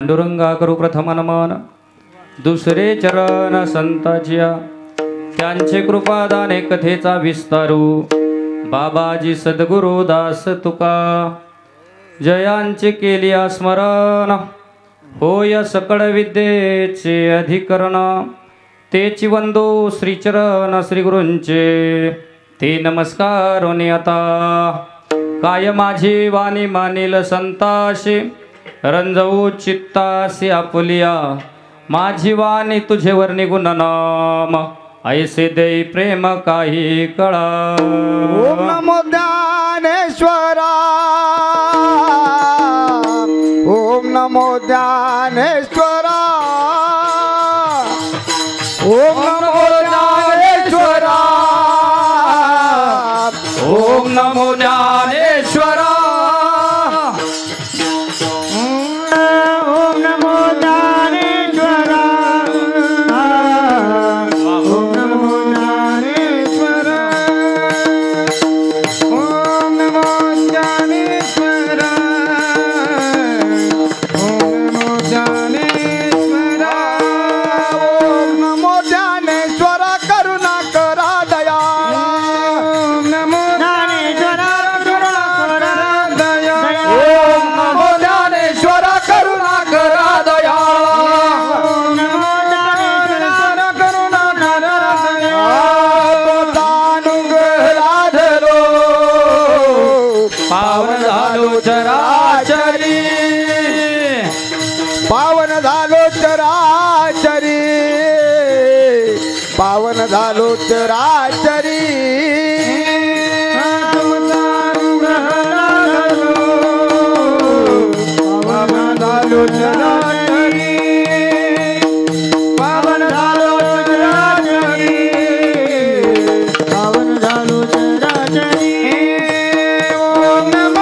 पांडुरंगा करू प्रथम नमन, दुसरे चरण संताचिया, त्यांचे कृपादाने कथेचा विस्तारू, बाबाजी सद्गुरु दास तुका, जयांचे केलिया स्मरण, होय सकळ विद्येचे अधिकरण, तेची वंदो श्रीचरण श्रीगुरूंचे, ते नमस्कार आता काय माझी वाणी मानिल संताशी, रंजवू चित्तासी आपुलिया, माझी वाणी तुझेवर निघून नाम, ऐसे देई प्रेम काही कळा। ओम नमो ज्ञानेश्वरा, ओम नमो ज्ञानेश्वरा, ओम नमो ज्ञानेश्वरा, ओम नमो ज्ञानेश्वरा, ओम नमो ज्ञानेश्वरा, ओम नमो ज्ञानेश्वरा, ओम नमो ज्ञानेश्वरा, ओम नमो ज्ञानेश्वरा, ओम नमो ज्ञानेश्वरा, करुणा करा दया, ओम नमो ज्ञानेश्वरा, करुणा करा दया, ओम नमो ज्ञानेश्वरा, करुणा करा दया, ओम नमो ज्ञानेश्वरा, करुणा करा दया, अनुग्रह पावन झालो चराचरी, पावन झालो चराचरी, पावन झालो चराचरी, तुमचा अनुग्रह लाभलो, पावन झालो चराचरी, पावन झालो चराचरी, पावन झालो चराचरी, ओम नमो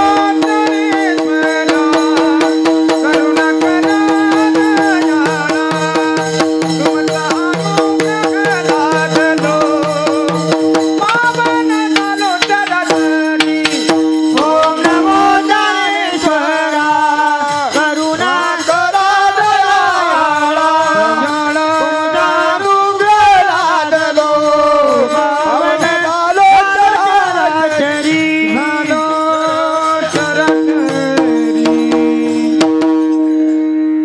ज्ञानेश्वरा, करुणा करा दयाळा, तुमचा अनुग्रह लाभलो, पावन झालो चराचरी, ओम नमो ज्ञानेश्वरा, करुणा करा दयाळा, तुमचा अनुग्रह लाभलो, पावन झालो चराचरी, झालो चराचरी।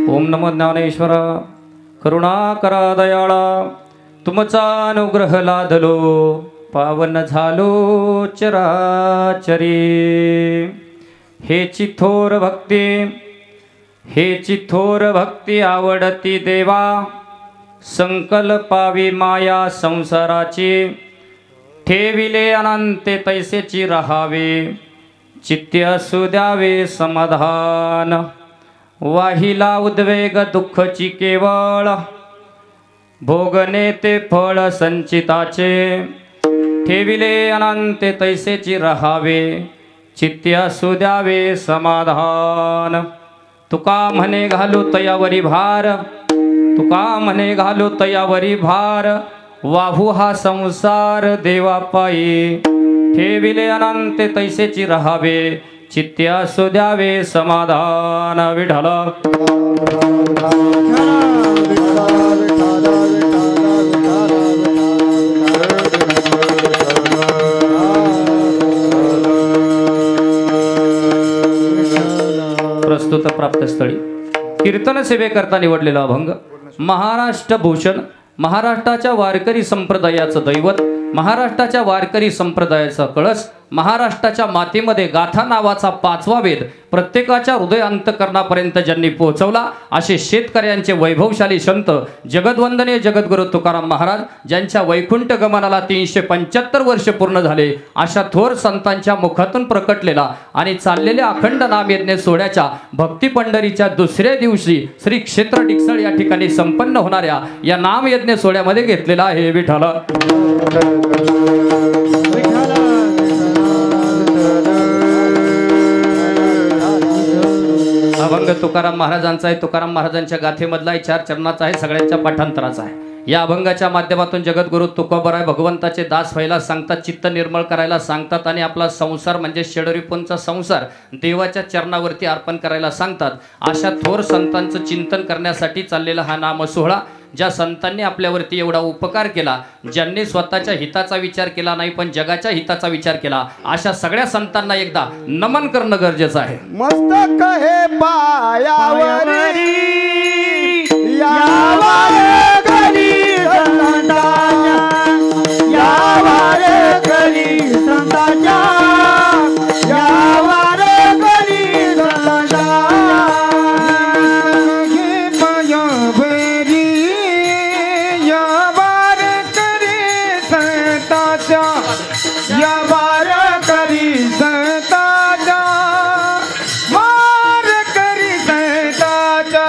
ओम नमो ज्ञानेश्वरा, करुणा करा दयाळा, तुमचा अनुग्रह लादलो, पावन झालो चराचरी। हेची थोर भक्ती, हेची थोर भक्ती आवडती देवा, संकल्पावी माया संसाराची, ठेविले अनंते तैसेची राहावे, चित्ते असू द्यावे समाधान, वाहिला उद्वेग दुःखची केवळ, भोगणे ते फळ संचिताचे, ठेविले अनंते तैसेची राहावे, चित्ते असू द्यावे समाधान। तुका म्हणे घालू तयावरी भार, तुका म्हणे घालू तयावरी भार, वाहू हा संसार देवापायी, ठेविले अनंते तैसेची राहावे, चित्ते असू द्यावे समाधान। विठ्ठल प्रस्तुत प्राप्तस्थळी कीर्तन सेवेकरता निवडलेला अभंग, महाराष्ट्र भूषण, महाराष्ट्राच्या वारकरी संप्रदायाचं दैवत, महाराष्ट्राच्या वारकरी संप्रदायाचा कळस, महाराष्ट्राच्या मातीमध्ये गाथा नावाचा 5वा वेद प्रत्येकाच्या हृदय अंतकरणापर्यंत ज्यांनी पोहोचवला असे शेतकऱ्यांचे वैभवशाली संत जगद्वंदनीय जगद्गुरु तुकाराम महाराज, ज्यांच्या वैकुंठ गमनाला 375 वर्ष पूर्ण झाले, अशा थोर संतांच्या मुखातून प्रकटलेला आणि चाललेल्या अखंड नामयज्ञ सोहळ्याच्या भक्ती पंढरीच्या दुसऱ्या दिवशी श्री क्षेत्र डिकसळ या ठिकाणी संपन्न होणाऱ्या या नामयज्ञ सोहळ्यामध्ये घेतलेला आहे। विठ्ठल अभंग तुकाराम महाराजांचा आहे, तुकाराम महाराजांच्या गाथेमधला आहे, 4 चरणाचा आहे, सगळ्यांच्या पाठांतराचा आहे। या अभंगाच्या माध्यमातून जगद्गुरु तुकोबराय भगवंताचे दास व्हायला सांगतात, चित्त निर्मळ करायला सांगतात आणि आपला संसार म्हणजे षडरिपूंचा संसार देवाच्या चरणावरती अर्पण करायला सांगतात। अशा थोर संतांचं चिंतन करण्यासाठी चाललेला हा नाम सोहळा, ज्या संतांनी आपल्यावरती एवढा उपकार केला, ज्यांनी स्वतःच्या हिताचा विचार केला नाही पण जगाच्या हिताचा विचार केला, अशा सगळ्या संतांना एकदा नमन करणं गरजेचं आहे। मस्तक हे पायावरी यावर करी संतांच्या, यावर करी संतांच्या, यावर करी संतांच्या। हे पायावरी यावर करी संतांच्या, यावर करी संतांच्या, वार करी संतांच्या।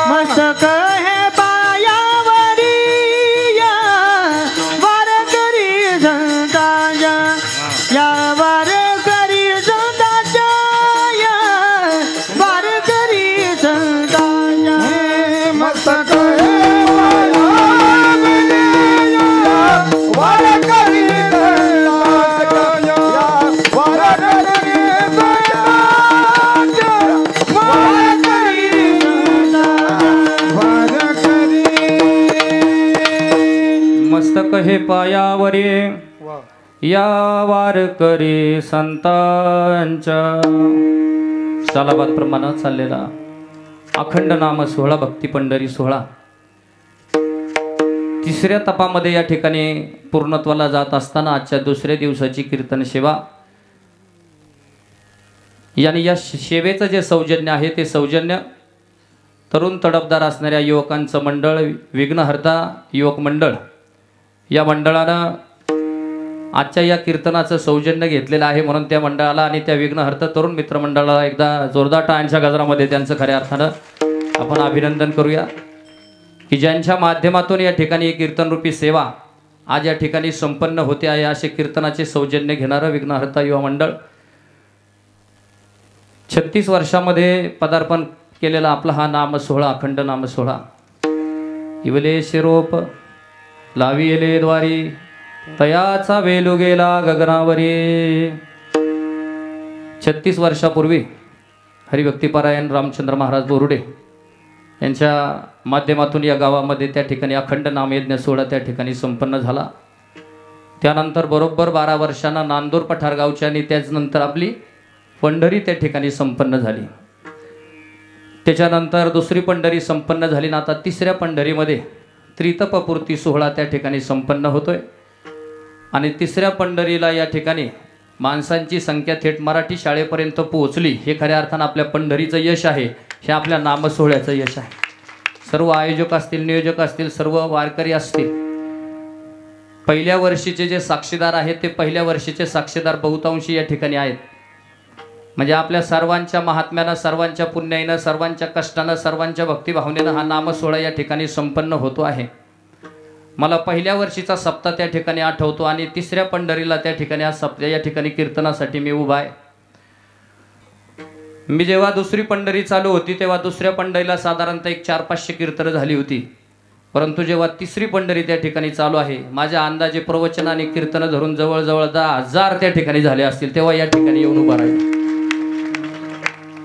मस्तक हे पायावरी यावर करी संतांच्या, यावर करी संतांच्या, यावर करी संतांच्या। मस्तक हे पायावरी यावर करी संतांच्या, यावर करी संतांच्या, वार करी संतांच्या, वार करी। मस्तक हे पायावरी या वारकरी संतांच्या, सालाबाद प्रमाणात चाललेला अखंड नाम सोहळा, भक्ती पंढरी सोहळा 3ऱ्या तपामध्ये या ठिकाणी पूर्णत्वाला जात असताना आजच्या 2ऱ्या दिवसाची कीर्तन सेवा यानी या सेवेचं जे सौजन्य आहे ते सौजन्य तरुण तडफदार असणाऱ्या युवकांचं मंडळ, विघ्नहर्ता युवक मंडळ, या मंडळानं आजच्या या कीर्तनाचं सौजन्य घेतलेलं आहे। म्हणून त्या मंडळाला आणि त्या विघ्नहर्ता तरुण मित्रमंडळाला एकदा जोरदार टाळ्यांच्या गजरामध्ये त्यांचं खऱ्या अर्थानं आपण अभिनंदन करूया की ज्यांच्या माध्यमातून या ठिकाणी एक कीर्तनरूपी सेवा आज या ठिकाणी संपन्न होते आहे। असे कीर्तनाचे सौजन्य घेणारं विघ्नहर्ता युवा मंडळ 36 वर्षामध्ये पदार्पण केलेला आपला हा नाम सोहळा, अखंड नाम सोहळा। इवले शिरोप लाविले द्वारी तयाचा वेलू गेला गगनावरी। 36 वर्षापूर्वी हरिभक्तीपरायण रामचंद्र महाराज बोरुडे यांच्या माध्यमातून या गावामध्ये त्या ठिकाणी अखंड नामयज्ञ सोहळा त्या ठिकाणी संपन्न झाला। त्यानंतर बरोबर 12 वर्षांना नांदूर पठार गावच्या आणि त्याचनंतर आपली पंढरी त्या ठिकाणी संपन्न झाली। त्याच्यानंतर 2री पंढरी संपन्न झाली ना आता 3ऱ्या पंढरीमध्ये त्रितपपूर्ती सोहळा त्या ठिकाणी संपन्न होतोय आणि 3ऱ्या पंढरीला या ठिकाणी माणसांची संख्या थेट मराठी शाळेपर्यंत पोहोचली। हे खऱ्या अर्थानं आपल्या पंढरीचं यश आहे, हे आपल्या नाम सोहळ्याचं यश आहे। सर्व आयोजक असतील, नियोजक असतील, सर्व वारकरी असतील, पहिल्या वर्षीचे जे साक्षीदार आहेत ते पहिल्या वर्षीचे साक्षीदार बहुतांशी या ठिकाणी आहेत। म्हणजे आपल्या सर्वांच्या महात्म्यानं, सर्वांच्या पुण्याईनं, सर्वांच्या कष्टानं, सर्वांच्या भक्तिभावनेनं हा नाम सोहळा या ठिकाणी संपन्न होतो आहे। मला पहिल्या वर्षीचा सप्ताह त्या ठिकाणी आठवतो आणि 3ऱ्या पंढरीला त्या ठिकाणी आज सप्ताह या ठिकाणी कीर्तनासाठी मी उभा आहे। मी जेव्हा 2री पंढरी चालू होती तेव्हा 2ऱ्या पंढरीला साधारणतः एक 400-500 कीर्तनं झाली होती, परंतु जेव्हा 3री पंढरी त्या ठिकाणी चालू आहे माझ्या अंदाजे प्रवचन आणि कीर्तनं धरून जवळजवळ 10,000 त्या ठिकाणी झाले असतील, तेव्हा या ठिकाणी येऊन उभा राहील।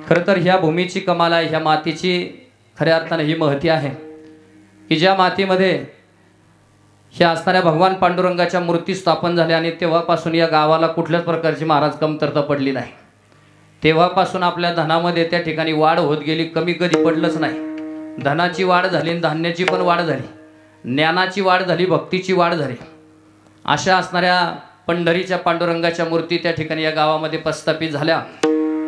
खरं तर ह्या भूमीची कमाल आहे, ह्या मातीची खऱ्या अर्थाने ही महती आहे की ज्या मातीमध्ये ह्या असणाऱ्या भगवान पांडुरंगाच्या मूर्ती स्थापन झाल्या आणि तेव्हापासून या गावाला कुठल्याच प्रकारची महाराज कमतरता पडली नाही। तेव्हापासून आपल्या धनामध्ये त्या ठिकाणी वाढ होत गेली, कमी कधी पडलंच नाही। धनाची वाढ झाली, धान्याची पण वाढ झाली, ज्ञानाची वाढ झाली, भक्तीची वाढ झाली। अशा असणाऱ्या पंढरीच्या पांडुरंगाच्या मूर्ती त्या ठिकाणी या गावामध्ये प्रस्थापित झाल्या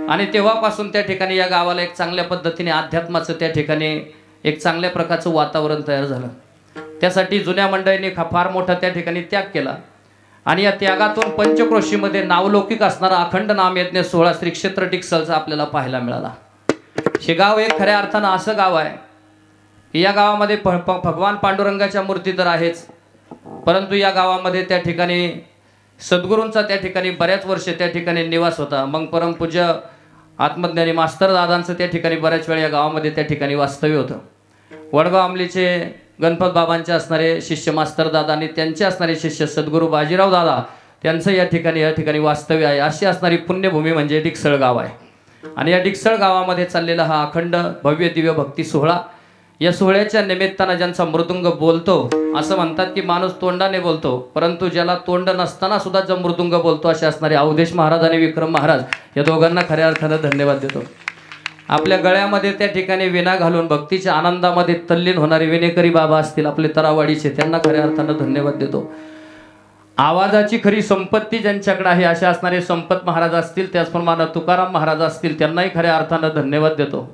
आणि तेव्हापासून त्या ठिकाणी या गावाला एक चांगल्या पद्धतीने अध्यात्माचं त्या ठिकाणी एक चांगल्या प्रकारचं वातावरण तयार झालं। त्यासाठी जुन्या मंडळींनी फार मोठा त्या ठिकाणी त्याग केला आणि या त्यागातून पंचक्रोशीमध्ये नावलौकिक असणारा अखंड नामयज्ञ सोहळा श्री क्षेत्र टिकसलचा आपल्याला पाहायला मिळाला। हे गाव एक खऱ्या अर्थानं असं गाव आहे की या गावामध्ये भगवान पांडुरंगाच्या मूर्ती तर आहेच, परंतु या गावामध्ये त्या ठिकाणी सद्गुरूंचा त्या ठिकाणी बऱ्याच वर्ष त्या ठिकाणी निवास होता। मग परमपूज्य आत्मज्ञानी मास्तर दादांचं त्या ठिकाणी बऱ्याच वेळा या गावामध्ये त्या ठिकाणी वास्तव्य होतं. वडगाव आमलीचे गणपत बाबांचे असणारे शिष्य मास्तर दादा आणि त्यांचे असणारे शिष्य सद्गुरू बाजीराव दादा त्यांचं या ठिकाणी वास्तव्य आहे. अशी असणारी पुण्यभूमी म्हणजे डिकसळ गाव आहे. आणि या डिकसळ गावामध्ये चाललेला हा अखंड भव्य दिव्य भक्ती सोहळा, या सोहळ्याच्या निमित्तानं ज्यांचा मृदुंग बोलतो, असं म्हणतात की माणूस तोंडाने बोलतो, परंतु ज्याला तोंड नसताना सुद्धा जो मृदुंग बोलतो असे असणारे अवधेश महाराज आणि विक्रम महाराज या दोघांना खऱ्या अर्थानं धन्यवाद देतो. आपल्या गळ्यामध्ये त्या ठिकाणी विना घालून भक्तीच्या आनंदामध्ये तल्लीन होणारे विनेकरी बाबा असतील आपले तरावाडीचे, त्यांना खऱ्या अर्थानं धन्यवाद देतो. आवाजाची खरी संपत्ती ज्यांच्याकडे आहे असे असणारे संपत महाराज असतील, त्याचप्रमाणे तुकाराम महाराज असतील, त्यांनाही खऱ्या अर्थानं धन्यवाद देतो.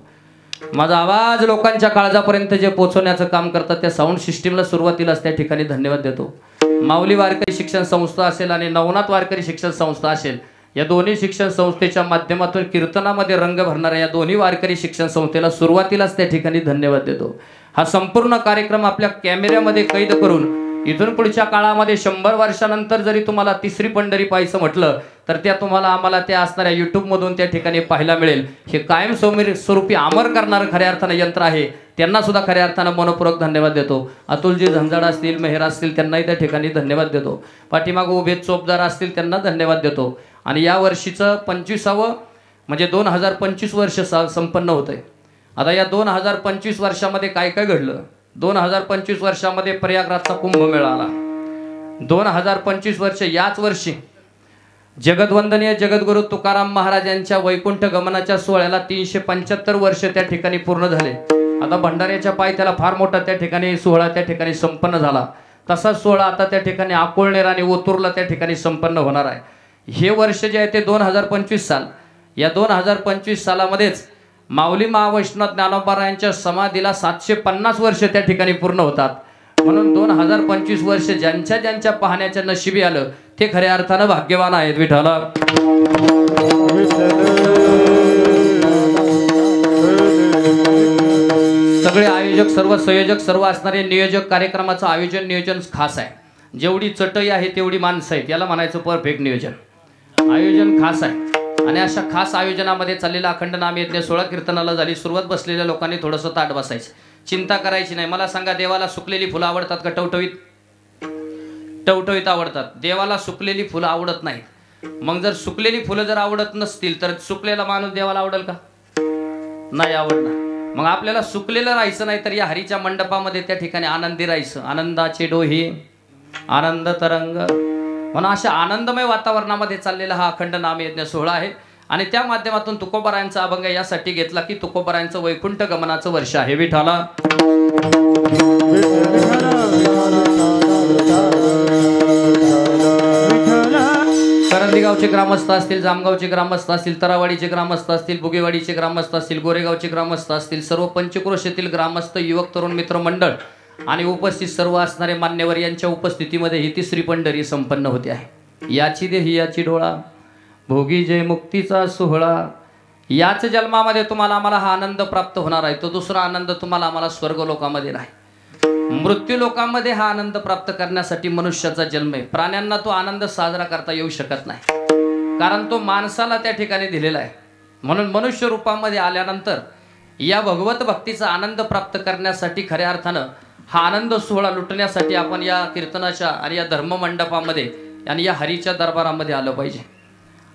माझा आवाज लोकांच्या काळजापर्यंत जे पोहोचवण्याचं काम करतात त्या साऊंड सिस्टीमला सुरुवातीलाच त्या ठिकाणी धन्यवाद देतो. माऊली वारकरी शिक्षण संस्था असेल आणि नवनाथ वारकरी शिक्षण संस्था असेल, या दोन्ही शिक्षण संस्थेच्या माध्यमातून कीर्तनामध्ये रंग भरणाऱ्या या दोन्ही वारकरी शिक्षण संस्थेला सुरुवातीलाच त्या ठिकाणी धन्यवाद देतो. हा संपूर्ण कार्यक्रम आपल्या कॅमेऱ्यामध्ये कैद करून इथून पुढच्या काळामध्ये 100 वर्षानंतर जरी तुम्हाला तिसरी पंढरी पाहायचं म्हटलं तर त्या तुम्हाला आम्हाला त्या असणाऱ्या यूट्यूबमधून त्या ठिकाणी पाहायला मिळेल. हे कायम स्वरूपी अमर करणारं खऱ्या अर्थानं यंत्र आहे. त्यांना सुद्धा खऱ्या अर्थानं मनपूर्वक धन्यवाद देतो. अतुलजी झंझाड असतील, मेहर असतील, त्यांनाही त्या ठिकाणी धन्यवाद देतो. पाठीमागं उभे चोपदार असतील, त्यांना धन्यवाद देतो. आणि या वर्षीचं 25वे म्हणजे 2025 वर्ष संपन्न होत आहे. आता या 2025 वर्षामध्ये काय काय घडलं? 2025 वर्षामध्ये प्रयागराजचा कुंभमेळा आला. 2025 वर्ष, याच वर्षी जगदवंदनीय जगद्गुरु तुकाराम महाराज यांच्या वैकुंठ गमनाच्या सोहळ्याला 375 वर्ष त्या ठिकाणी पूर्ण झाले. आता भंडाऱ्याच्या पायथ्याला फार मोठा त्या ठिकाणी सोहळा त्या ठिकाणी संपन्न झाला. तसाच सोहळा आता त्या ठिकाणी अकोळनेर आणि ओतूरला त्या ठिकाणी संपन्न होणार आहे. हे वर्ष जे आहे ते 2025 साल. या 2025 सालामध्येच माऊली महावैष्णव ज्ञानोबारायांच्या समाधीला 750 वर्ष त्या ठिकाणी पूर्ण होतात. म्हणून 2025 वर्ष ज्यांच्या ज्यांच्या पाहण्याच्या नशिबी आलं ते खऱ्या अर्थानं भाग्यवान आहेत. विठ्ठला सगळे आयोजक, सर्व संयोजक, सर्व असणारे नियोजक, कार्यक्रमाचं आयोजन नियोजन खास आहे. जेवढी चटई आहे तेवढी माणसं आहेत, याला म्हणायचं परफेक्ट नियोजन. आयोजन खास आहे. आणि अशा खास आयोजनामध्ये चाललेला अखंड नाम यज्ञ 16 कीर्तनाला झाली सुरुवात. बसलेल्या लोकांनी थोडंसं ताट बसायचं, चिंता करायची नाही. मला सांगा, देवाला सुकलेली फुलं आवडतात का टवटवीत? टवटवीत आवडतात. देवाला सुकलेली फुलं आवडत नाहीत. मग जर सुकलेली फुलं जर आवडत नसतील तर सुकलेला माणूस देवाला आवडेल का? नाही आवडणार. मग आपल्याला सुकलेलं राहायचं नाही तर या हरीच्या मंडपामध्ये त्या ठिकाणी आनंदी राहायचं. आनंदाचे डोही आनंद तरंग म्हणून अशा आनंदमय वातावरणामध्ये चाललेला हा अखंड नामयज्ञ सोहळा आहे. आणि त्या माध्यमातून तुकोबारायांचा अभंग यासाठी घेतला की तुकोबारायांचं वैकुंठ गमनाचं वर्ष आहे. विठाला करंदी गावचे ग्रामस्थ असतील, जामगावचे ग्रामस्थ असतील, तरावाडीचे ग्रामस्थ असतील, बुगेवाडीचे ग्रामस्थ असतील, गोरेगावचे ग्रामस्थ असतील, सर्व पंचक्रोशीतील ग्रामस्थ, युवक, तरुण मित्र मंडळ आणि उपस्थित सर्व असणारे मान्यवर यांच्या उपस्थितीमध्ये ही तिसरी पंढरी संपन्न होते आहे. याची देही याची डोळा भोगी जय मुक्तीचा सोहळा. याच जन्मामध्ये तुम्हाला आम्हाला हा आनंद प्राप्त होणार आहे. तो दुसरा आनंद तुम्हाला आम्हाला स्वर्ग लोकामध्ये नाही, मृत्यू लोकांमध्ये हा आनंद प्राप्त करण्यासाठी मनुष्याचा जन्म आहे. प्राण्यांना तो आनंद साजरा करता येऊ शकत नाही, कारण तो माणसाला त्या ठिकाणी दिलेला आहे. म्हणून मनुष्य रूपामध्ये आल्यानंतर या भगवत भक्तीचा आनंद प्राप्त करण्यासाठी खऱ्या अर्थानं हा आनंद सोहळा लुटण्यासाठी आपण या कीर्तनाच्या आणि या धर्ममंडपामध्ये आणि या हरीच्या दरबारामध्ये आलं पाहिजे.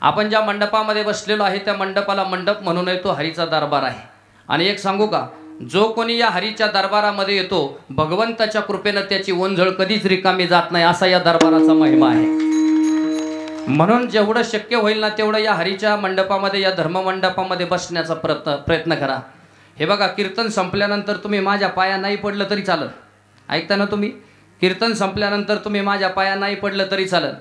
आपण ज्या मंडपामध्ये बसलेलो आहे त्या मंडपाला मंडप म्हणू नये, तो हरीचा दरबार आहे. आणि एक सांगू का, जो कोणी या हरीच्या दरबारामध्ये येतो भगवंताच्या कृपेनं त्याची ओंझळ कधीच रिकामी जात नाही, असा या दरबाराचा महिमा आहे. म्हणून जेवढं शक्य होईल ना तेवढं या हरीच्या मंडपामध्ये, या धर्ममंडपामध्ये बसण्याचा प्रयत्न करा. हे बघा, कीर्तन संपल्यानंतर तुम्ही माझ्या पाया नाही पडलं तरी चालत. ऐकता ना तुम्ही? कीर्तन संपल्यानंतर तुम्ही माझ्या पाया नाही पडलं तरी चालत.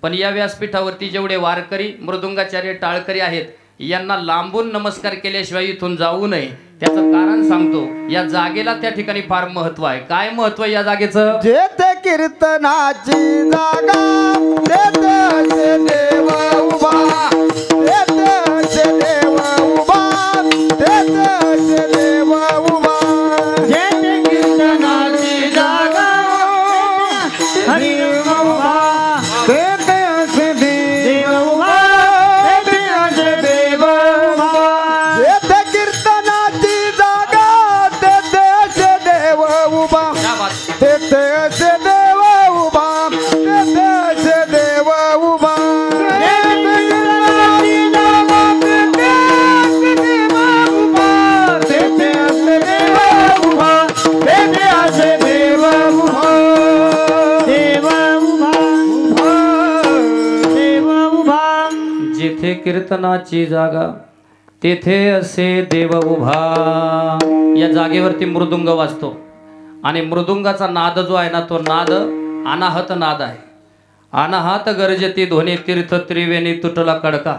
पण या व्यासपीठावरती जेवढे वारकरी, मृदुंगाचार्य, टाळकरी आहेत यांना लांबून नमस्कार केल्याशिवाय इथून जाऊ नये. त्याचं कारण सांगतो. या जागेला त्या ठिकाणी फार महत्व आहे. काय महत्व आहे या जागेचं? जेथे कीर्तनाची जागा तेथे देव उभा, तेथे देव उभा, तेथे देव उभा. जेथे कीर्तनाची जागा हरी उभा, तेथे देव उभा, तेथे देव उभा. कीर्तनाची जागा तेथे असे देव उभा. या जागेवरती मृदुंग वाजतो आणि मृदुंगाचा नाद जो आहे ना तो नाद अनाहत नाद आहे. अनाहत गर्जती ध्वनी तीर्थ त्रिवेणी तुटला कडका.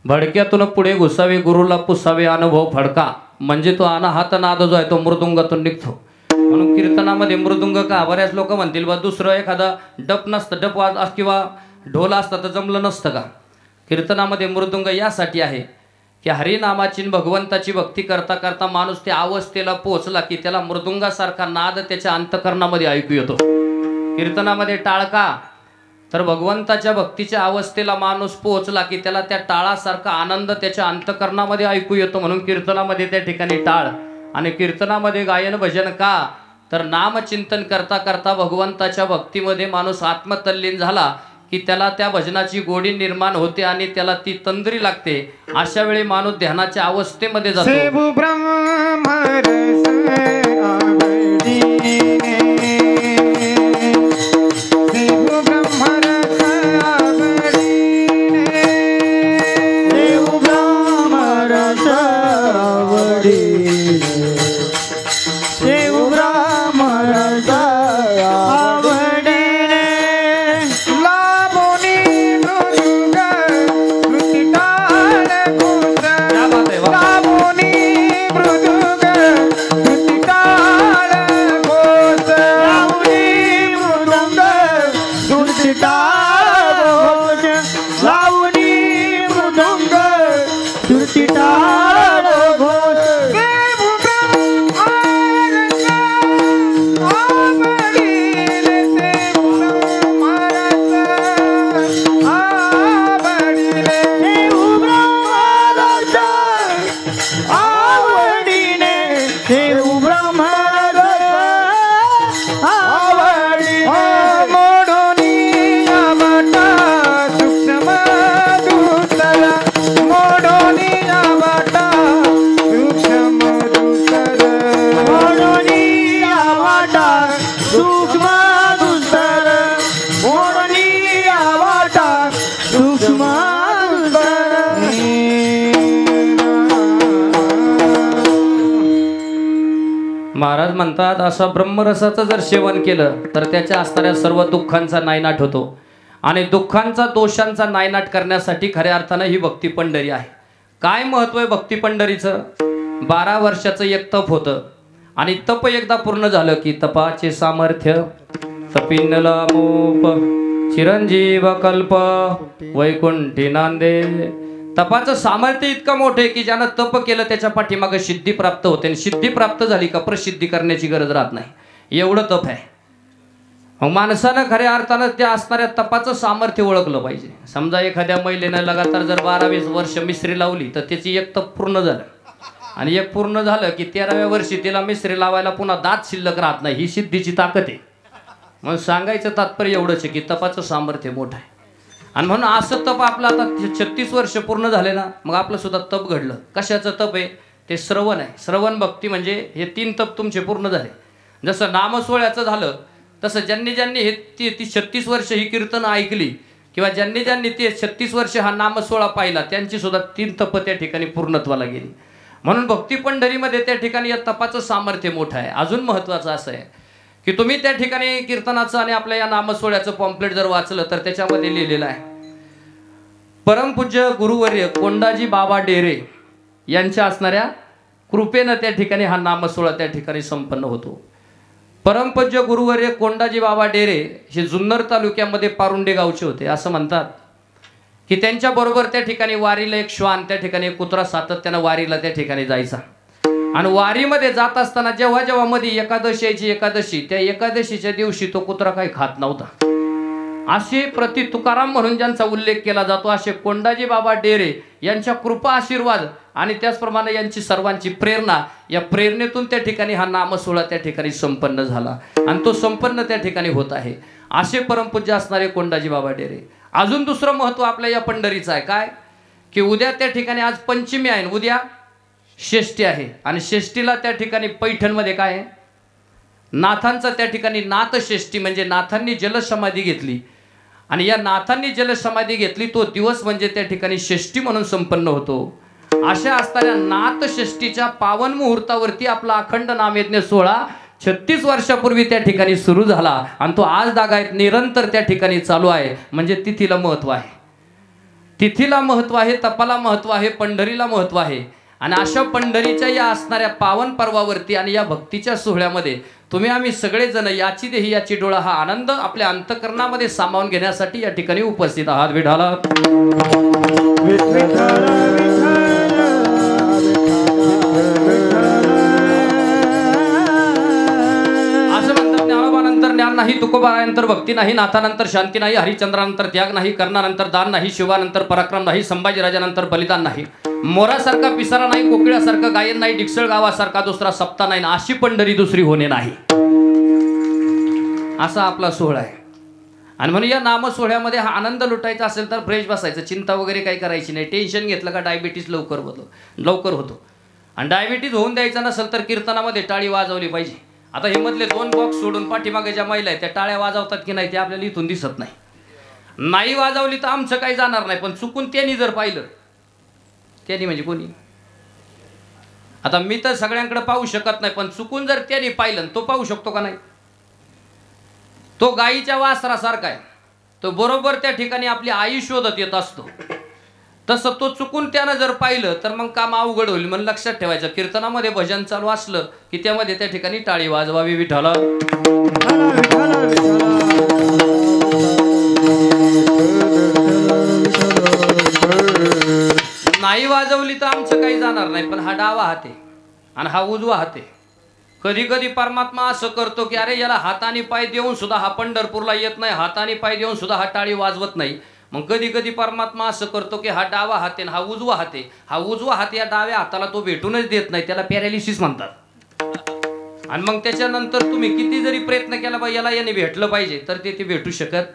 भडक्यातून पुढे घुसावे गुरुला पुसावे अनुभव फडका. म्हणजे तो अनाहत नाद जो आहे तो मृदुंगातून निघतो. म्हणून कीर्तनामध्ये मृदुंग का बऱ्याच लोक म्हणतील बा दुसरं एखादा डप नसतं, डप वाज किंवा ढोल असतं तर जमलं नसतं का. कीर्तनामध्ये मृदुंग यासाठी आहे की हरिनामाची भगवंताची भक्ती करता करता माणूस त्या अवस्थेला पोहोचला की त्याला मृदुंगासारखा नाद त्याच्या अंतकरणामध्ये ऐकू येतो. कीर्तनामध्ये टाळका तर भगवंताच्या भक्तीच्या अवस्थेला माणूस पोहोचला की त्याला त्या टाळासारखा आनंद त्याच्या अंतकरणामध्ये ऐकू येतो. म्हणून कीर्तनामध्ये त्या ठिकाणी टाळ आणि कीर्तनामध्ये गायन भजन का तर नामचिंतन करता करता भगवंताच्या भक्तीमध्ये माणूस आत्मतल्लीन झाला की त्याला त्या भजनाची गोडी निर्माण होते आणि त्याला ती तंद्री लागते. अशा वेळी माणूस ध्यानाच्या अवस्थेमध्ये जातो. महाराज म्हणतात असं ब्रह्मरसाचं जर सेवन केलं तर त्याच्या असणाऱ्या सर्व दुःखांचा नायनाट होतो. आणि दुःखांचा दोषांचा नायनाट करण्यासाठी खऱ्या अर्थानं ही भक्ती पंढरी आहे. काय महत्व आहे भक्ती पंढरीचं. 12 वर्षाचं एक तप होतं आणि तप एकदा पूर्ण झालं की तपाचे सामर्थ्य तपिनला मोप चिरंजीव कल्प वैकुंठी नांदे. तपाचं सामर्थ्य इतकं मोठं आहे की ज्यानं तप केलं त्याच्या पाठीमागं सिद्धी प्राप्त होते. आणि सिद्धी प्राप्त झाली का प्रसिद्धी करण्याची गरज राहत नाही, एवढं तप आहे. मग माणसानं खऱ्या अर्थानं त्या असणाऱ्या तपाचं सामर्थ्य ओळखलं पाहिजे. समजा एखाद्या महिलेनं लगातार जर 12-20 वर्ष मिसरी लावली तर त्याची एक तप पूर्ण झालं आणि एक पूर्ण झालं की 13व्या वर्षी तिला मिसरी लावायला पुन्हा दात शिल्लक राहत नाही. ही सिद्धीची ताकद आहे. मग सांगायचं तात्पर्य एवढंच आहे की तपाचं सामर्थ्य मोठं आहे. आणि म्हणून असं तप आपलं आता 36 वर्ष पूर्ण झाले ना मग आपलं सुद्धा तप घडलं. कशाचं तप आहे ते श्रवण आहे. श्रवण भक्ती म्हणजे हे 3 तप तुमचे पूर्ण झाले. जसं नामसोहळ्याचं झालं तसं ज्यांनी ज्यांनी हे ती 36 वर्ष ही कीर्तन ऐकली किंवा ज्यांनी ज्यांनी ते 36 वर्ष हा नामसोहळा पाहिला त्यांची सुद्धा 3 तप त्या ठिकाणी पूर्णत्वाला गेली. म्हणून भक्ती पंढरीमध्ये त्या ठिकाणी या तपाचं सामर्थ्य मोठं आहे. अजून महत्त्वाचं असं आहे की तुम्ही त्या ठिकाणी कीर्तनाचं आणि आपल्या या नामसोहळ्याचं पॉम्पलेट जर वाचलं तर त्याच्यामध्ये लिहिलेलं आहे परमपूज्य गुरुवर्य कोंडाजी बाबा डेरे यांच्या असणाऱ्या कृपेनं त्या ठिकाणी हा नामसोहळा त्या ठिकाणी संपन्न होतो. परमपूज्य गुरुवर्य कोंडाजी बाबा डेरे हे जुन्नर तालुक्यामध्ये पारुंडे गावचे होते. असं म्हणतात की त्यांच्याबरोबर त्या ठिकाणी वारीला एक श्वान त्या ठिकाणी कुत्रा सातत्यानं वारीला त्या ठिकाणी जायचा. आणि वारीमध्ये जात असताना जेव्हा जेव्हा मध्ये एकादशी यायची एकादशी त्या एकादशीच्या दिवशी तो कुत्रा काही खात नव्हता. असे प्रति तुकाराम म्हणून ज्यांचा उल्लेख केला जातो असे कोंडाजी बाबा डेरे यांच्या कृपा आशीर्वाद आणि त्याचप्रमाणे यांची सर्वांची प्रेरणा या प्रेरणेतून त्या ठिकाणी हा नामसोहळा त्या ठिकाणी संपन्न झाला आणि तो संपन्न त्या ठिकाणी होत आहे. असे परमपूज्य असणारे कोंडाजी बाबा डेरे. अजून दुसरं महत्व आपल्या या पंढरीचं आहे काय की उद्या त्या ठिकाणी आज पंचमी आहे उद्या षष्ठी आहे आणि षष्ठीला त्या ठिकाणी पैठणमध्ये काय आहे नाथांचा त्या ठिकाणी नाथषष्ठी म्हणजे नाथांनी जलसमाधी घेतली आणि या नाथांनी जलसमाधी घेतली तो दिवस म्हणजे त्या ठिकाणी षष्ठी म्हणून संपन्न होतो. अशा असणाऱ्या नाथ षष्टीच्या पावन मुहूर्तावरती आपला अखंड नामयज्ञ सोहळा 36 वर्षापूर्वी त्या ठिकाणी सुरू झाला आणि तो आज दागायत निरंतर त्या ठिकाणी चालू आहे. म्हणजे तिथीला महत्व आहे, तिथीला महत्व आहे, तपाला महत्व आहे, पंढरीला महत्व आहे. आणि अशा पंढरीच्या या असणाऱ्या पावन पर्वावरती आणि या भक्तीच्या सोहळ्यामध्ये तुम्ही आम्ही सगळेजण याची देही याची डोळा हा आनंद आपल्या अंतःकरणामध्ये सामावून घेण्यासाठी या ठिकाणी उपस्थित आहात. विठाला असं म्हणतात, ज्ञानोबानंतर ज्ञान नाही, तुकोबानंतर भक्ती नाही, नाथानंतर शांती नाही, हरिश्चंद्रानंतर त्याग नाही, कर्णानंतर दान नाही, शिवानंतर पराक्रम नाही, संभाजीराजानंतर बलिदान नाही, मोरासारखा पिसारा नाही, कोकिळासारखं गायन नाही, डिक्सळ गावासारखा दुसरा सप्ता नाही, अशी पंढरी दुसरी होणे नाही. असा आपला सोहळा आहे. आणि म्हणून या नाम सोहळ्यामध्ये हा आनंद लुटायचा असेल तर फ्रेश बसायचं, चिंता वगैरे काही करायची नाही. टेन्शन घेतलं का डायबिटीस लवकर होतो. आणि डायबिटीज होऊन द्यायचा नसेल तर कीर्तनामध्ये टाळी वाजवली पाहिजे. आता हे मधले 2 बॉक्स सोडून पाठीमागे ज्या महिला आहेत त्या टाळ्या वाजवतात की नाही ते आपल्याला इथून दिसत नाही. नाही वाजवली तर आमचं काही जाणार नाही, पण चुकून त्यांनी जर पाहिलं, त्यांनी म्हणजे कोणी, आता मी तर सगळ्यांकडे पाहू शकत नाही, पण चुकून जर त्यांनी पाहिलं तो पाहू शकतो का नाही? तो गायीच्या वासरासारखा आहे, तो बरोबर त्या ठिकाणी आपली आई शोधत येत असतो. तसं तो चुकून त्यानं जर पाहिलं तर मग काम अवघड होईल. म्हणून लक्षात ठेवायचं, कीर्तनामध्ये भजन चालू असलं की त्यामध्ये त्या ठिकाणी टाळी वाजवावी. विठाला नाही वाजवली तर आमचं काही जाणार नाही, पण हा डावा हात आहे आणि हा उजवा हात आहे. कधी कधी परमात्मा असं करतो की अरे याला हाताने पाय देऊन सुद्धा हा पंढरपूरला येत नाही, हाताने पाय देऊन सुद्धा हा टाळी वाजवत नाही. मग कधी कधी परमात्मा असं करतो की हा डावा हात आहे हा उजवा हात आहे, हा उजवा हात या डाव्या हाताला तो भेटूनच देत नाही, त्याला पॅरालिसिस म्हणतात. आणि मग त्याच्यानंतर तुम्ही किती जरी प्रयत्न केला बा याला याने भेटलं पाहिजे तर ते भेटू शकत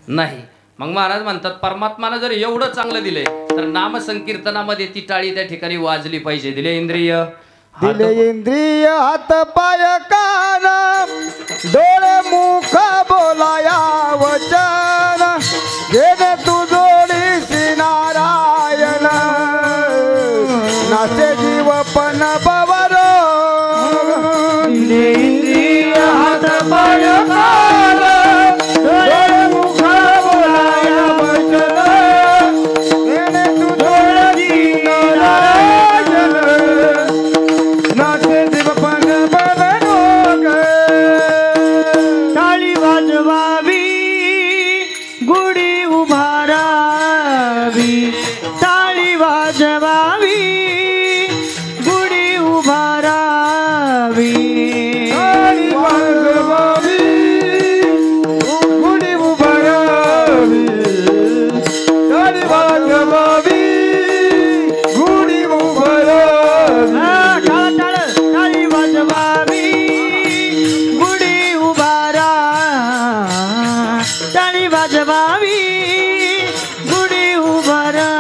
नाही. मग महाराज म्हणतात परमात्मानं जर एवढं चांगलं दिलंय तर नाम संकीर्तनामध्ये ती टाळी त्या ठिकाणी वाजली पाहिजे. दिले इंद्रिय हात पाय कान डोळे मुख बोलाया वचन घेणे तू जोडीसी नारायण नाचे जीव पण बवरो. इंद्रिय हात पाय कान डोळे मुख बोलाया वचन घेणे तू जोडीसी नारायण नाचे जीव पण बवरो. टाळी वाजवावी गुढी उभारावी, टाळी वाजवावी गुढी उभारावी, टाळी वाजवावी गुढी उभारावी, टाळी वाजवावी गुढी उभारावी, टाळी वाजवावी गुढी उभारा, टाळी वाजवावी गुढी उभारा,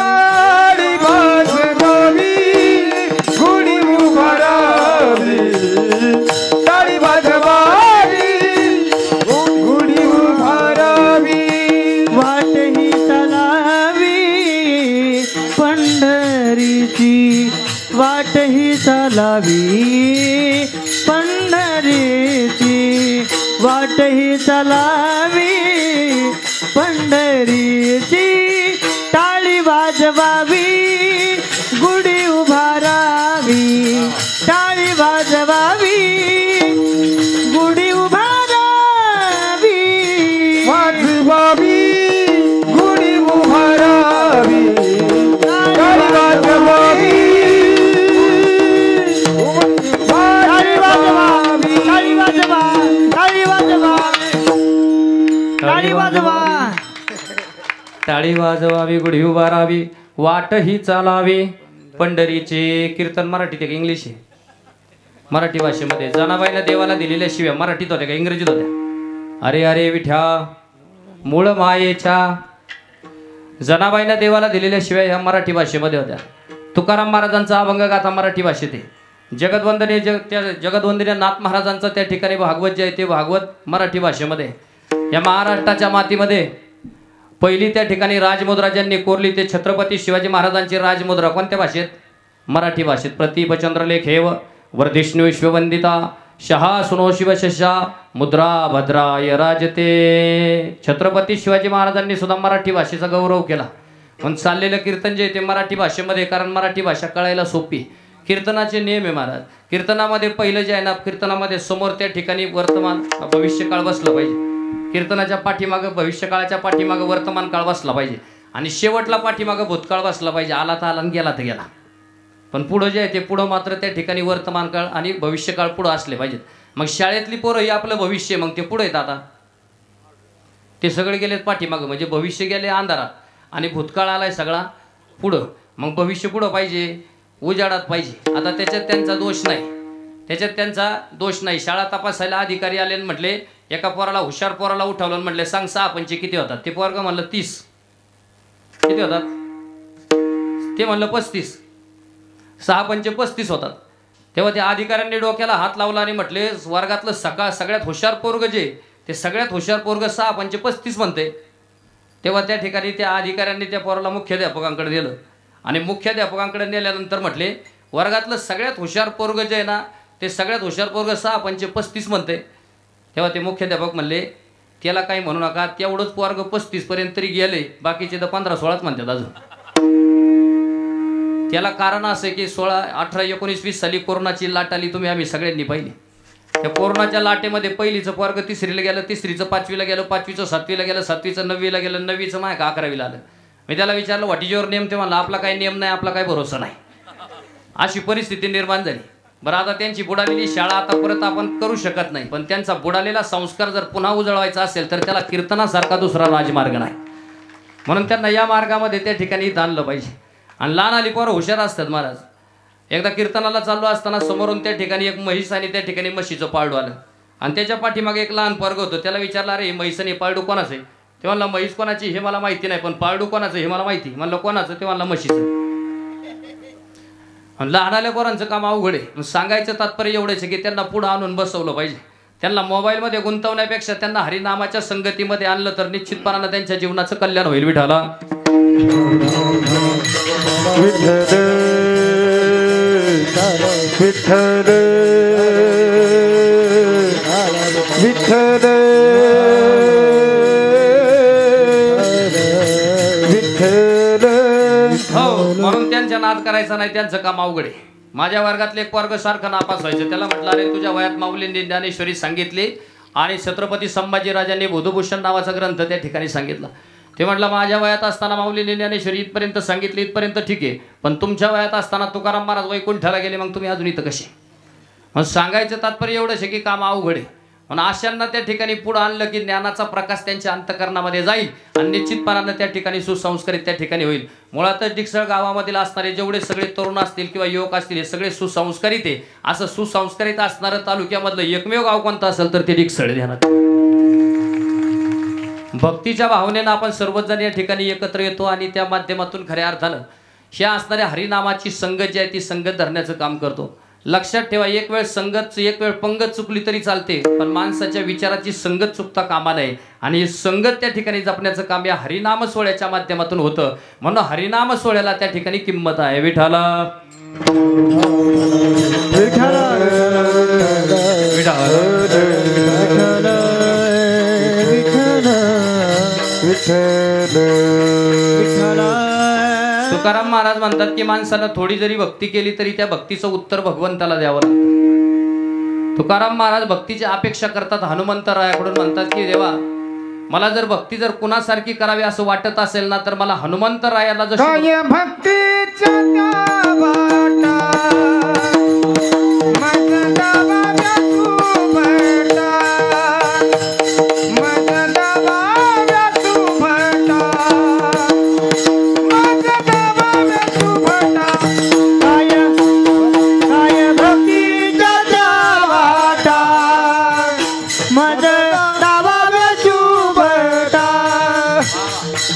टाळी वाजवावी गुढी उभारावी, टाळी वाजवावी गुढी उभारावी. वाटही चालावी पंढरीची, वाटही चालावी पंढरीची, वाटही चालावी पंढरीची, टाळी वाजवावी गुढी उभारावी, टाळी वाजवावी गुढी उभारावी, वाजवावी गुढी उभारावी, टाळी वाजवावी टाळी वाजवावी, टाळी वाजवा, टाळी वाजवा, टाळी वाजवा, टाळी वाजवावी गुढी उभारावी, वाटही चालावी पंढरीचे. कीर्तन मराठीत आहे का इंग्लिश आहे? मराठी भाषेमध्ये. जनाबाईनं देवाला दिलेल्या शिव्या मराठीत होत्या का इंग्रजीत होत्या? अरे अरे विठ्या मूळ मायेच्या. जनाबाईनं देवाला दिलेल्या शिव्या ह्या मराठी भाषेमध्ये होत्या. तुकाराम महाराजांचा अभंग गाथा मराठी भाषेत आहे. जगदवंदनीय त्या जगदवंदनीय नाथ महाराजांचा त्या ठिकाणी भागवत जे आहे ते भागवत मराठी भाषेमध्ये. या महाराष्ट्राच्या मातीमध्ये पहिली त्या ठिकाणी राजमुद्रा ज्यांनी कोरली ते छत्रपती शिवाजी महाराजांची राजमुद्रा कोणत्या भाषेत? मराठी भाषेत. प्रतिपचंद्रलेख हेव वर्धिष्णू विश्ववंदिता शहा सुनो शिवशशा मुद्रा भद्राय राजते. छत्रपती शिवाजी महाराजांनी सुद्धा मराठी भाषेचा गौरव केला. पण चाललेलं कीर्तन जे ते मराठी भाषेमध्ये, कारण मराठी भाषा कळायला सोपी. कीर्तनाचे नियम आहे महाराज. कीर्तनामध्ये पहिलं जे आहे ना, कीर्तनामध्ये समोर त्या ठिकाणी वर्तमान भविष्यकाळ बसलं पाहिजे. कीर्तनाच्या पाठीमागं भविष्यकाळाच्या पाठीमागं वर्तमान काळ बसला पाहिजे आणि शेवटला पाठीमागं भूतकाळ बसला पाहिजे. आला तर आला आणि गेला तर गेला. पण पुढं जे आहे ते पुढं मात्र त्या ठिकाणी वर्तमान काळ आणि भविष्यकाळ पुढं असले पाहिजेत. मग शाळेतली पोरं हे आपलं भविष्य, मग ते पुढे आहेत. आता ते सगळे गेलेत पाठीमागं, म्हणजे भविष्य गेले अंधारात आणि भूतकाळ आलाय सगळा पुढं. मग भविष्य पुढं पाहिजे, उजाडात पाहिजे. आता त्याच्यात त्यांचा दोष नाही. शाळा तपासायला अधिकारी आले आणि म्हटले, एका पोराला, हुशार पोराला उठवलं आणि म्हटले, सांग 6 पंचे किती होतात? ते पोरगं म्हणलं 30. किती होतात? ते म्हणलं 35. 6 पंचे 35 होतात. तेव्हा त्या अधिकाऱ्यांनी डोक्याला हात लावला आणि म्हटले, वर्गातलं सगळ्यात हुशार पोरग जे ते सगळ्यात हुशार पोरग 6 पंचे 35 म्हणते. तेव्हा त्या ठिकाणी त्या अधिकाऱ्यांनी त्या पोराला मुख्याध्यापकांकडे दिलं आणि मुख्याध्यापकांकडे नेल्यानंतर म्हटले, वर्गातलं सगळ्यात हुशार पोरग जे आहे ना ते सगळ्यात हुशार पोरग 6 पंचे 35 म्हणते. तेव्हा ते मुख्याध्यापक म्हणले, त्याला काही म्हणू नका, तेवढंच पोरग 35 पर्यंत तरी गेले, बाकीचे तर 15-16च म्हणतात अजून. त्याला कारण असं आहे की 16, 18, 19, 20 साली कोरोनाची लाट आली. तुम्ही आम्ही सगळ्यांनी पाहिली. त्या कोरोनाच्या लाटेमध्ये पहिलीचं पोरग 3रीला गेलं, 3रीचं 5वीला गेलं, 5वीचं 7वीला गेलं, 7वीचं 9वीला गेलं, 9वीचं माय का 11वीला आलं. मी त्याला विचारलं, व्हॉट इज युअर नेम? ते म्हणलं, आपला काही नियम नाही, आपला काही भरोसा नाही. अशी परिस्थिती निर्माण झाली. बरं, आता त्यांची बुडालेली शाळा आता परत आपण करू शकत नाही, पण त्यांचा बुडालेला संस्कार जर पुन्हा उजळवायचा असेल तर त्याला कीर्तनासारखा दुसरा राजमार्ग नाही. म्हणून त्यांना या मार्गामध्ये त्या ठिकाणी आणलं पाहिजे. आणि लहान आली पोरं हुशार असतात महाराज. एकदा कीर्तनाला चाललो असताना समोरून त्या ठिकाणी एक म्हैस आणि त्या ठिकाणी म्हशीचं पाळडू आलं आणि त्याच्या पाठीमागे एक लहान पोरगं होतं. त्याला विचारलं, अरे म्हैस आणि पाळडू कोणाचं आहे? ते म्हणलं, म्हैस कोणाची हे मला माहिती नाही, पण पाळडू कोणाचं हे मला माहिती. म्हणलं, कोणाचं? ते म्हणलं, म्हशीचं. लहान आल्या पोरांचं काम अवघड आहे. सांगायचं तात्पर्य एवढंच की त्यांना पुढं आणून बसवलं पाहिजे. त्यांना मोबाईलमध्ये गुंतवण्यापेक्षा त्यांना हरिनामाच्या संगतीमध्ये आणलं तर निश्चितपणानं त्यांच्या जीवनाचं कल्याण होईल. विठाला विठ्ठल विठ्ठल विठ्ठल. हो, म्हणून त्यांच्या नाद करायचा नाही, त्यांचं काम अवघड आहे. माझ्या वर्गातले एक वर्ग सारखं नापास व्हायचं. त्याला म्हटलं, अरे तुझ्या वयात माऊलींनी ज्ञानेश्वरी सांगितली आणि छत्रपती संभाजीराजांनी बुधभूषण नावाचा ग्रंथ त्या ठिकाणी सांगितला. ते म्हटलं, माझ्या वयात असताना माऊलींनी ज्ञानेश्वरी इथपर्यंत सांगितली, इथपर्यंत ठीक आहे, पण तुमच्या वयात असताना तुकाराम महाराज वैकुंठाला गेले, मग तुम्ही अजून इथं कसे? मग सांगायचं तात्पर्य एवढंच आहे की काम अवघड आहे. पण अशांना त्या ठिकाणी पुढं आणलं की ज्ञानाचा प्रकाश त्यांच्या अंतःकरणामध्ये जाईल आणि निश्चितपणानं त्या ठिकाणी सुसंस्कारित त्या ठिकाणी होईल. मुळातच डिकसळ गावामधील असणारे जेवढे सगळे तरुण असतील किंवा युवक असतील हे सगळे सुसंस्कारित आहे. असं सुसंस्कारित असणारं तालुक्यामधलं एकमेव गाव कोणतं असेल तर ते डिकसळ. ध्यानात भक्तीच्या भावनेनं आपण सर्वजण या ठिकाणी एकत्र येतो आणि त्या माध्यमातून खऱ्या अर्थानं ह्या असणाऱ्या हरिनामाची संगत जी आहे ती संगत धरण्याचं काम करतो. लक्षात ठेवा, एक वेळ संगत, एक वेळ पंगत चुकली तरी चालते, पण माणसाच्या विचाराची संगत चुकता कामा नये. आणि हे संगत त्या ठिकाणी जपण्याचं काम या हरिनाम सोहळ्याच्या माध्यमातून होतं. म्हणून हरिनाम सोहळ्याला त्या ठिकाणी किंमत आहे. विठाला तुकाराम महाराज म्हणतात की माणसानं थोडी जरी भक्ती केली तरी त्या भक्तीचं उत्तर भगवंताला द्यावं लागतं. तुकाराम महाराज भक्तीची अपेक्षा करतात हनुमंतरायाकडून. म्हणतात की देवा, मला जर भक्ती जर कुणासारखी करावी असं वाटत असेल ना तर मला हनुमंतरायाला जशी भक्तीच्या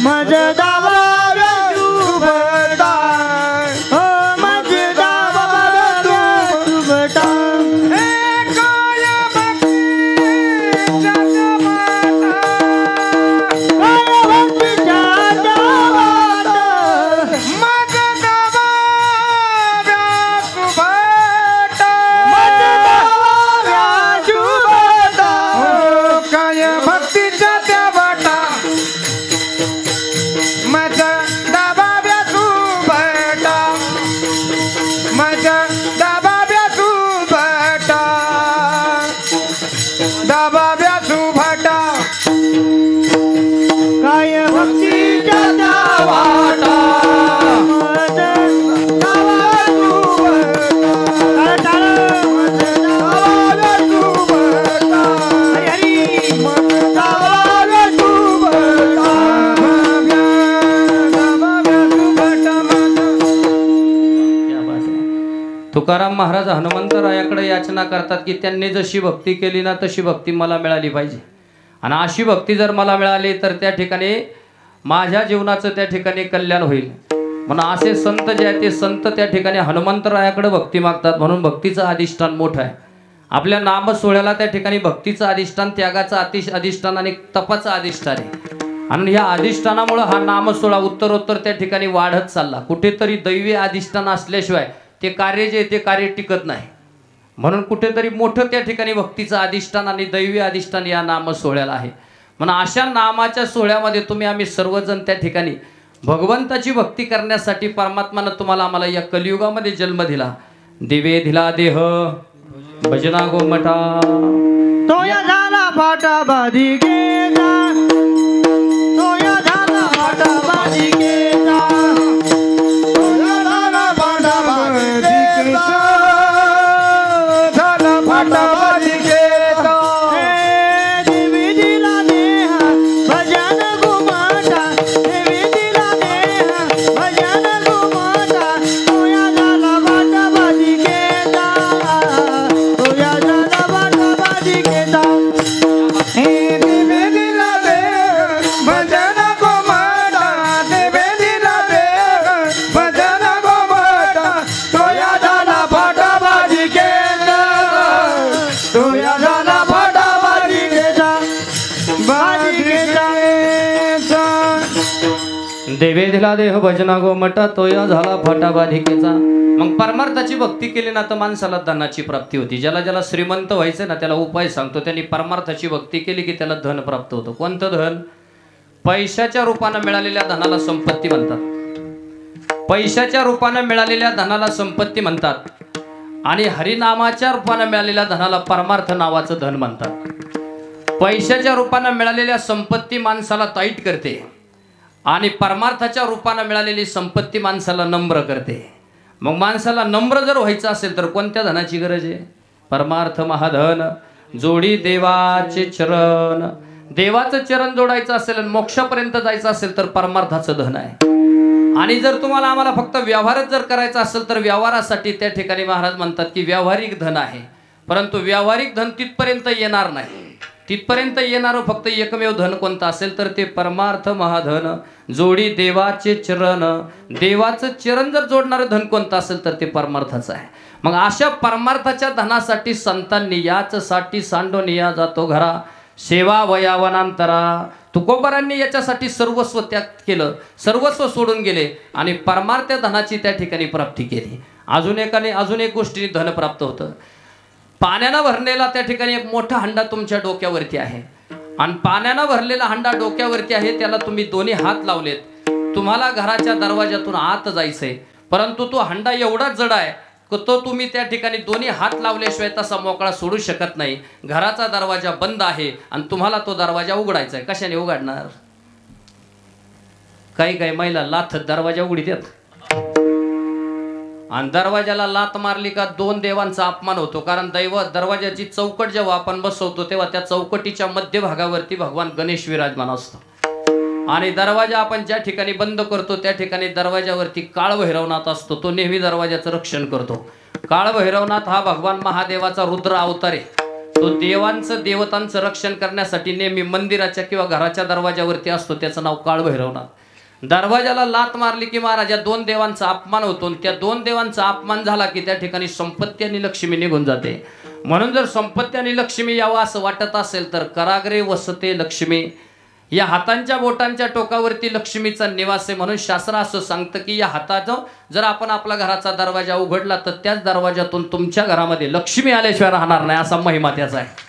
माझ दावा तुकाराम महाराज हनुमंतरायाकडे याचना करतात की त्यांनी जशी भक्ती केली ना तशी भक्ती मला मिळाली पाहिजे, आणि अशी भक्ती जर मला मिळाली तर त्या ठिकाणी माझ्या जीवनाचं त्या ठिकाणी कल्याण होईल. म्हणून असे संत जे आहेत ते संत त्या ठिकाणी हनुमंतरायाकडे भक्ती मागतात. म्हणून भक्तीचं अधिष्ठान मोठं आहे. आपल्या नाम सोहळ्याला त्या ठिकाणी भक्तीचं अधिष्ठान, त्यागाचं अधिष्ठान आणि तपाचं अधिष्ठान आहे. आणि ह्या अधिष्ठानामुळे हा नाम सोहळा उत्तरोत्तर त्या ठिकाणी वाढत चालला. कुठेतरी दैवी अधिष्ठान असल्याशिवाय ते कार्य जे ते कार्य टिकत नाही. म्हणून कुठेतरी मोठं त्या ठिकाणी भक्तीचं अधिष्ठान आणि दैवी अधिष्ठान या नाम सोहळ्याला आहे. म्हणून अशा नामाच्या सोहळ्यामध्ये तुम्ही आम्ही सर्वजण त्या ठिकाणी भगवंताची भक्ती करण्यासाठी परमात्मानं तुम्हाला आम्हाला या कलियुगामध्ये जन्म दिला. दिवे दिला देह भजना गोमठा तोया झाला फाटा बाधी गेला, तोया झाला फाटा बाधी गेला, तोया झाला फाटा बाधी गेला, झाला फाटा बाधी गेला. देवी दिला देह भजन गोमठा, देवी दिला देह भजन गोमठा, तोया झाला फाटा बाधी गेला, तोया झाला फाटा बाधी गेला. देवी दिला देह भजन गोमठा, देवी दिला देह भजन गोमठा, तोया झाला फाटा बाधी गेला, तोया झाला फाटा बाधी गेला, बाधी गेला. देवे दिला देह भजना गोमठा तोया झाला फाटा बाधिकेचा. मग परमार्थाची भक्ती केली ना तर माणसाला धनाची प्राप्ती होती. ज्याला ज्याला श्रीमंत व्हायचं ना त्याला उपाय सांगतो. त्यांनी परमार्थाची भक्ती केली की त्याला धन प्राप्त होतं. कोणतं धन? पैशाच्या रूपानं मिळालेल्या धनाला संपत्ती म्हणतात. पैशाच्या रूपानं मिळालेल्या धनाला संपत्ती म्हणतात, आणि हरिनामाच्या रूपानं मिळालेल्या धनाला परमार्थ नावाचं धन म्हणतात. पैशाच्या रूपानं मिळालेल्या संपत्ती माणसाला ताईट करते, आणि परमार्थाच्या रूपानं मिळालेली संपत्ती माणसाला नम्र करते. मग माणसाला नम्र जर व्हायचं असेल तर कोणत्या धनाची गरज आहे? परमार्थ महाधन जोडी देवाचे चरण. देवाचं चरण जोडायचं असेल आणि मोक्षापर्यंत जायचं असेल तर परमार्थाचं धन आहे. आणि जर तुम्हाला आम्हाला फक्त व्यवहारच जर करायचा असेल तर व्यवहारासाठी त्या ठिकाणी महाराज म्हणतात की व्यावहारिक धन आहे, परंतु व्यावहारिक धन तिथपर्यंत येणार नाही. तिथपर्यंत येणारं फक्त एकमेव धन कोणतं असेल तर ते परमार्थ महाधन जोडी देवाचे चरण. देवाचं चरण जर जोडणारं धन कोणतं असेल तर ते परमार्थाचं आहे. मग अशा परमार्थाच्या धनासाठी संतांनी याचसाठी सांडोनिया जातो घरा, सेवा वयावनांतरा. तुकोबारांनी याच्यासाठी सर्वस्व त्याग केलं, सर्वस्व सोडून गेले आणि परमार्थ धनाची त्या ठिकाणी प्राप्ती केली. अजून एक गोष्टीने धन प्राप्त होतं. पाण्यानं भरलेला त्या ठिकाणी एक मोठा हंडा तुमच्या डोक्यावरती आहे, आणि पाण्यानं भरलेला हंडा डोक्यावरती आहे, त्याला तुम्ही दोन्ही हात लावलेत. तुम्हाला घराच्या दरवाजातून आत जायचंय, परंतु तो हंडा एवढा जड आहे की तो तुम्ही त्या ठिकाणी दोन्ही हात लावल्याशिवाय तसा मोकळा सोडू शकत नाही. घराचा दरवाजा बंद आहे आणि तुम्हाला तो दरवाजा उघडायचा आहे. कशाने उघडणार? काही महिला लाथ दरवाजा उघडीतात, आणि दरवाजाला लात मारली का दोन देवांचा अपमान होतो. कारण दरवाजाची चौकट जेव्हा आपण बसवतो तेव्हा त्या चौकटीच्या मध्यभागावरती भगवान गणेश विराजमान असतो, आणि दरवाजा आपण ज्या ठिकाणी बंद करतो त्या ठिकाणी दरवाजावरती काळभैरवनाथ असतो. तो नेहमी दरवाजाचं रक्षण करतो. काळभैरवनाथ हा भगवान महादेवाचा रुद्र अवतार आहे. तो देवतांचं रक्षण करण्यासाठी नेहमी मंदिराच्या किंवा घराच्या दरवाजावरती असतो. त्याचं नाव काळभैरवनाथ. दरवाजाला लात मारली की महाराज या दोन देवांचा अपमान होतो, त्या दोन देवांचा अपमान झाला की त्या ठिकाणी संपत्ती आणि लक्ष्मी निघून जाते. म्हणून जर संपत्ती आणि लक्ष्मी यावं असं वाटत असेल तर कराग्रे वसते लक्ष्मी, या हातांच्या बोटांच्या टोकावरती लक्ष्मीचा निवास आहे. म्हणून शास्त्र असं सांगतं की या हाताचं जर आपण आपला घराचा दरवाजा उघडला तर त्याच दरवाजातून तुमच्या घरामध्ये लक्ष्मी आल्याशिवाय राहणार नाही, असा महिमा त्याचा आहे.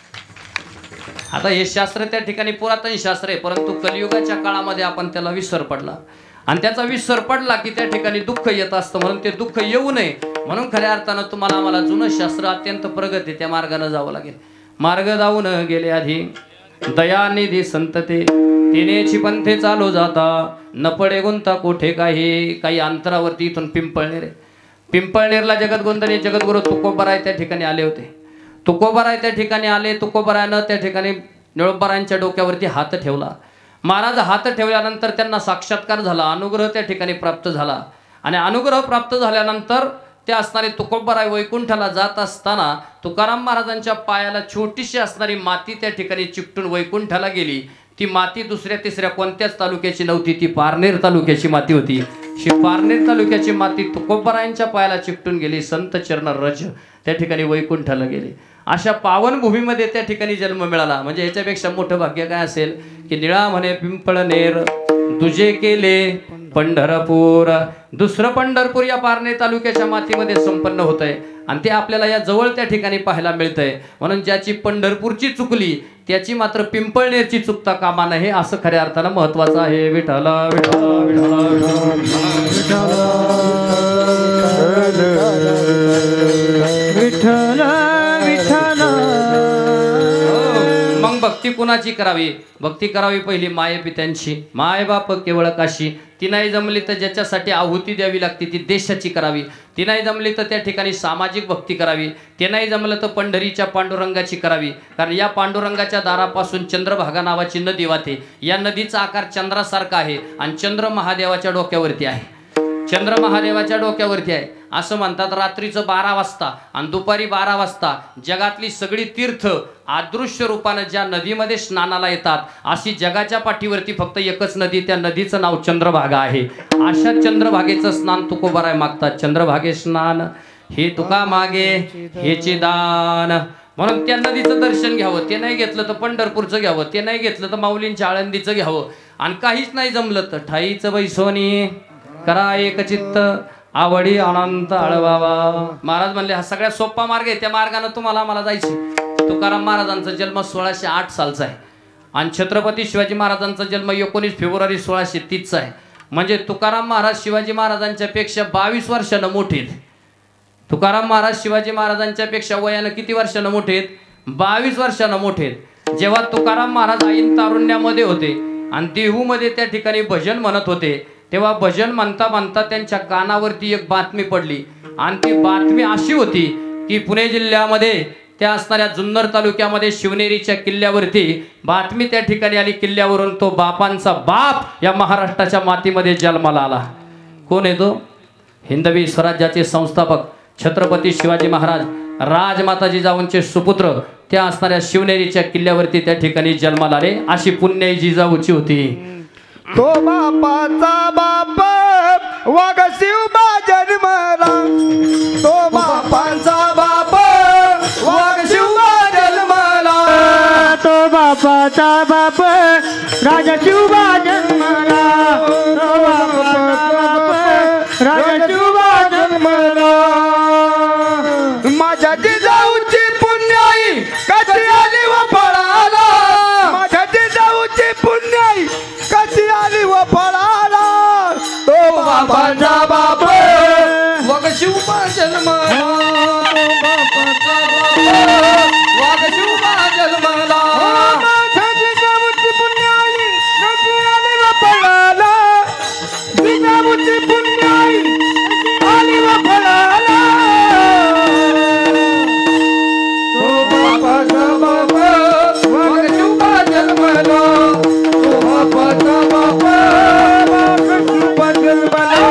आता हे शास्त्र त्या ठिकाणी पुरातन शास्त्र आहे, परंतु कलियुगाच्या काळामध्ये आपण त्याला विसर पडला, आणि त्याचा विसर पडला की त्या ठिकाणी दुःख येत असतं. म्हणून ते दुःख येऊ नये म्हणून खऱ्या अर्थानं तुम्हाला आम्हाला जुनं शास्त्र अत्यंत प्रगत आहे त्या मार्गाने जावं लागेल. मार्ग जाऊन गेले आधी दयानिधी संतते, तिनेची पंथे चालू जाता न पडे गुंता कोठे. काही अंतरावरती इथून पिंपळनेरला जगद्गुंदनी जगद्गुरु तुकोबाराय त्या ठिकाणी आले होते. तुकोबाराय त्या ठिकाणी आले. तुकोबारायनं त्या ठिकाणी निळोबारायांच्या डोक्यावरती हात ठेवला. महाराज हात ठेवल्यानंतर त्यांना साक्षात्कार झाला, अनुग्रह त्या ठिकाणी प्राप्त झाला, आणि अनुग्रह प्राप्त झाल्यानंतर ते असणारे तुकोबाराय वैकुंठाला जात असताना तुकाराम महाराजांच्या पायाला छोटीशी असणारी माती त्या ठिकाणी चिकटून वैकुंठाला गेली. ती माती दुसऱ्या तिसऱ्या कोणत्याच तालुक्याची नव्हती, ती पारनेर तालुक्याची माती होती. पारनेर तालुक्याची माती तुकोबारायांच्या पायाला चिकटून गेली. संत चरण रज त्या ठिकाणी वैकुंठाला गेले. अशा पावनभूमीमध्ये त्या ठिकाणी जन्म मिळाला. म्हणजे याच्यापेक्षा मोठं भाग्य काय असेल की निळा म्हणे पिंपळनेर तुझे केले पंढरपूर. दुसरं पंढरपूर या पारनेर तालुक्याच्या मातीमध्ये संपन्न होत आहे आणि ते आपल्याला या जवळ त्या ठिकाणी पाहायला मिळतंय. म्हणून ज्याची पंढरपूरची चुकली त्याची मात्र पिंपळनेरची चुकता कामा नये असं खऱ्या अर्थानं महत्वाचं आहे. विठ्ठल विठ्ठल विठ्ठल विठ्ठल. मग भक्ती कुणाची करावी? भक्ती करावी पहिली माये पित्यांची. माय बाप केवळ काशी. ती नाही जमली तर ज्याच्यासाठी आहुती द्यावी लागते ती देशाची करावी. ती नाही जमली तर त्या ठिकाणी सामाजिक भक्ती करावी. ते नाही जमलं तर पंढरीच्या पांडुरंगाची करावी. कारण या पांडुरंगाच्या दारापासून चंद्रभागा नावाची नदी वाहते. या नदीचा आकार चंद्रासारखा आहे आणि चंद्र महादेवाच्या डोक्यावरती आहे. चंद्र महादेवाच्या डोक्यावरती आहे. असं म्हणतात रात्रीचं 12 वाजता आणि दुपारी 12 वाजता जगातली सगळी तीर्थ अदृश्य रूपानं ज्या नदीमध्ये स्नानाला येतात अशी जगाच्या पाठीवरती फक्त एकच नदी, त्या नदीचं नाव चंद्रभागा आहे. अशा चंद्रभागेचं स्नान तुकोबाराय मागतात. चंद्रभागे स्नान हे तुका मागे हेचे दान. म्हणून त्या नदीचं दर्शन घ्यावं. ते नाही घेतलं तर पंढरपूरचं घ्यावं. ते नाही घेतलं तर माऊलींच्या आळंदीचं घ्यावं. आणि काहीच नाही जमलं तर ठाईचं बैसोनी करा एक चित्त आवडी अनंत आळवावा. महाराज म्हणले हा सगळ्यात सोपा मार्ग आहे. त्या मार्गाने तुम्हाला आम्हाला जायचे. तुकाराम महाराजांचा जन्म 1608 सालचा आहे आणि छत्रपती शिवाजी महाराजांचा जन्म 19 फेब्रुवारी 1630 आहे. म्हणजे तुकाराम महाराज शिवाजी महाराजांच्या पेक्षा 22 वर्षानं मोठे आहेत. तुकाराम महाराज शिवाजी महाराजांच्या पेक्षा वयानं किती वर्षानं मोठे आहेत? 22 वर्षानं मोठे आहेत. जेव्हा तुकाराम महाराज ऐन तारुण्यामध्ये होते आणि देहूमध्ये त्या ठिकाणी भजन म्हणत होते तेव्हा भजन म्हणता म्हणता त्यांच्या कानावरती एक बातमी पडली आणि ती बातमी अशी होती की पुणे जिल्ह्यामध्ये त्या असणाऱ्या जुन्नर तालुक्यामध्ये शिवनेरीच्या किल्ल्यावरती बातमी त्या ठिकाणी आली. किल्ल्यावरून तो बापांचा बाप या महाराष्ट्राच्या मातीमध्ये जन्माला आला. कोण आहे तो? हिंदवी स्वराज्याचे संस्थापक छत्रपती शिवाजी महाराज राजमाता जिजाऊंचे सुपुत्र त्या असणाऱ्या शिवनेरीच्या किल्ल्यावरती त्या ठिकाणी जन्माला आले. अशी पुण्य जिजाऊची होती. तो बापाचा बाप वाघ शिवबा जन्मला. तो बापाचा बाप वाघ शिवबा जन्मला. तो बापाचा बाप राजा शिवबा जन्मला. तो बापाचा बाप राजा शिवबा जन्मला. माझ्या जिजाऊची पुण्याई कशी आली व पळाला. माझ्या जिजाऊची पुण्याई कशी आली व पळाला. तो बापाचा बाप वाघ शिवबा जन्मला. बापाचा बाप वाघ शिवबा जन्मला. माझ्या जिजाऊची पुण्याई कशी आली व पळाला. जिजाऊची पुण्याई आली व पळाला. तो बापाचा बाप वाघ शिवबा जन्मला. तो बापाचा बाप वाघ शिवबा जन्मला.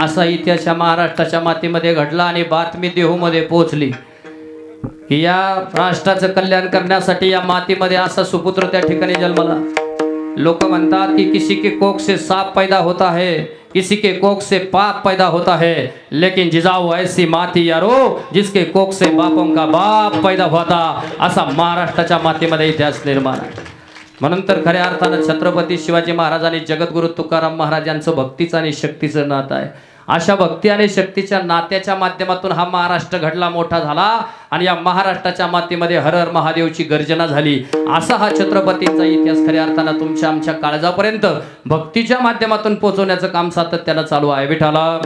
असा इतिहास या महाराष्ट्राच्या मातीमध्ये घडला आणि बातमी देहूमध्ये पोहोचली की या राष्ट्राचं कल्याण करण्यासाठी या मातीमध्ये असा सुपुत्र त्या ठिकाणी जन्मला. लोक म्हणतात की किसी के कोख से सांप पैदा होता है, किसी के कोख से पाप पैदा होता है, लेकिन जिजाऊ ऐसी माती यारो जिसके कोख से बापों का बाप पैदा होता. असा महाराष्ट्राच्या मातीमध्ये इतिहास निर्माण आहे. म्हणून तर खऱ्या अर्थानं छत्रपती शिवाजी महाराज आणि जगद्गुरु तुकाराम महाराज यांचं भक्तीचं आणि शक्तीचं नातं आहे. अशा भक्ती आणि शक्तीच्या नात्याच्या माध्यमातून हा महाराष्ट्र घडला, मोठा झाला आणि या महाराष्ट्राच्या मातीमध्ये हर हर महादेवची गर्जना झाली. असा हा छत्रपतींचा इतिहास खऱ्या अर्थानं तुमच्या आमच्या काळजापर्यंत भक्तीच्या माध्यमातून पोहोचवण्याचं काम सातत्यानं चालू आहे. विठ्ठला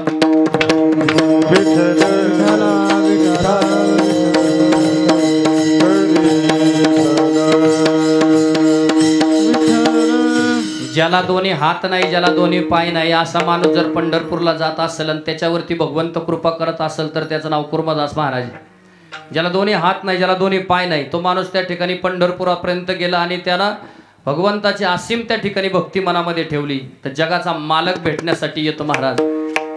ज्याला दोन्ही हात नाही, ज्याला दोन्ही पाय नाही, असा माणूस जर पंढरपूरला जात असेल आणि त्याच्यावरती भगवंत कृपा करत असेल तर त्याचं नाव कुर्मदास महाराज. ज्याला दोन्ही हात नाही, ज्याला दोन्ही पाय नाही, तो माणूस त्या ठिकाणी पंढरपुरापर्यंत गेला आणि त्याला भगवंताची असीम त्या ठिकाणी भक्ती मनामध्ये ठेवली तर जगाचा मालक भेटण्यासाठी येतो महाराज.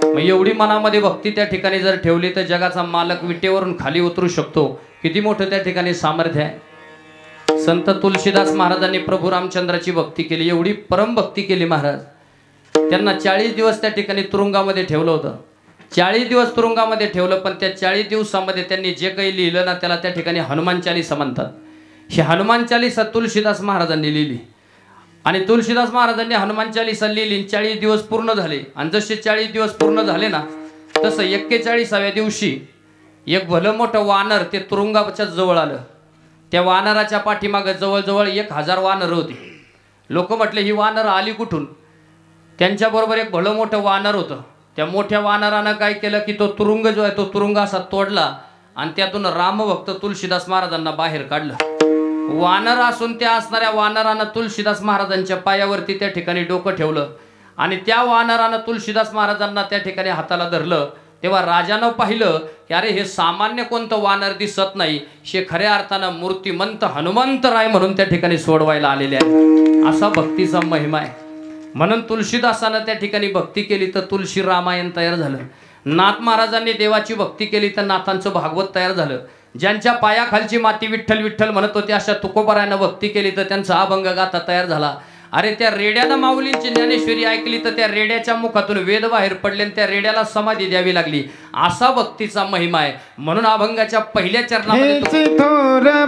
मग एवढी मनामध्ये भक्ती त्या ठिकाणी जर ठेवली तर जगाचा मालक विटेवरून खाली उतरू शकतो. किती मोठं त्या ठिकाणी सामर्थ्य आहे. संत तुलसीदास महाराजांनी प्रभू रामचंद्राची भक्ती केली, एवढी परम भक्ती केली महाराज. त्यांना 40 दिवस त्या ठिकाणी तुरुंगामध्ये ठेवलं होतं. 40 दिवस तुरुंगामध्ये ठेवलं, पण त्या 40 दिवसामध्ये त्यांनी जे काही लिहिलं ना त्याला त्या ठिकाणी हनुमान चालीसा म्हणतात. ही हनुमान चालीसा तुलसीदास महाराजांनी लिहिली आणि तुलसीदास महाराजांनी हनुमान चालीसा लिहिली. 40 दिवस पूर्ण झाले आणि जसे 40 दिवस पूर्ण झाले ना तसं 41व्या दिवशी एक भलं मोठं वानर ते तुरुंगाच्या जवळ आलं. त्या वानराच्या पाठीमागं जवळजवळ 1000 वानर होती. लोक म्हटले ही वानर आली कुठून. त्यांच्याबरोबर एक भलं मोठं वानर होतं. त्या मोठ्या वानरानं काय केलं की तो तुरुंग जो आहे तो तुरुंग असा तोडला आणि त्यातून रामभक्त तुलसीदास महाराजांना बाहेर काढलं. वानर असून त्या असणाऱ्या वानरानं तुलसीदास महाराजांच्या पायावरती त्या ठिकाणी डोकं ठेवलं आणि त्या वानरानं तुलसीदास महाराजांना त्या ठिकाणी हाताला धरलं. तेव्हा राजानं पाहिलं की अरे हे सामान्य कोणतं वानर दिसत नाही, हे खऱ्या अर्थानं मूर्तिमंत हनुमंतराय म्हणून त्या ठिकाणी सोडवायला आलेले आहे. असा भक्तीचा महिमा आहे. म्हणून तुलसीदासानं त्या ठिकाणी भक्ती केली तर तुलसी रामायण तयार झालं. नाथ महाराजांनी देवाची भक्ती केली तर नाथांचं भागवत तयार झालं. ज्यांच्या पायाखालची माती विठ्ठल विठ्ठल म्हणत होती अशा तुकोबारायानं भक्ती केली तर त्यांचा अभंग गाथा तयार झाला. अरे त्या रेड्यानं माऊलींची ज्ञानेश्वरी ऐकली तर त्या रेड्याच्या मुखातून वेद बाहेर पडले आणि त्या रेड्याला समाधी द्यावी लागली. असा भक्तीचा महिमा आहे. म्हणून अभंगाच्या पहिल्या चरणामध्ये संसाराची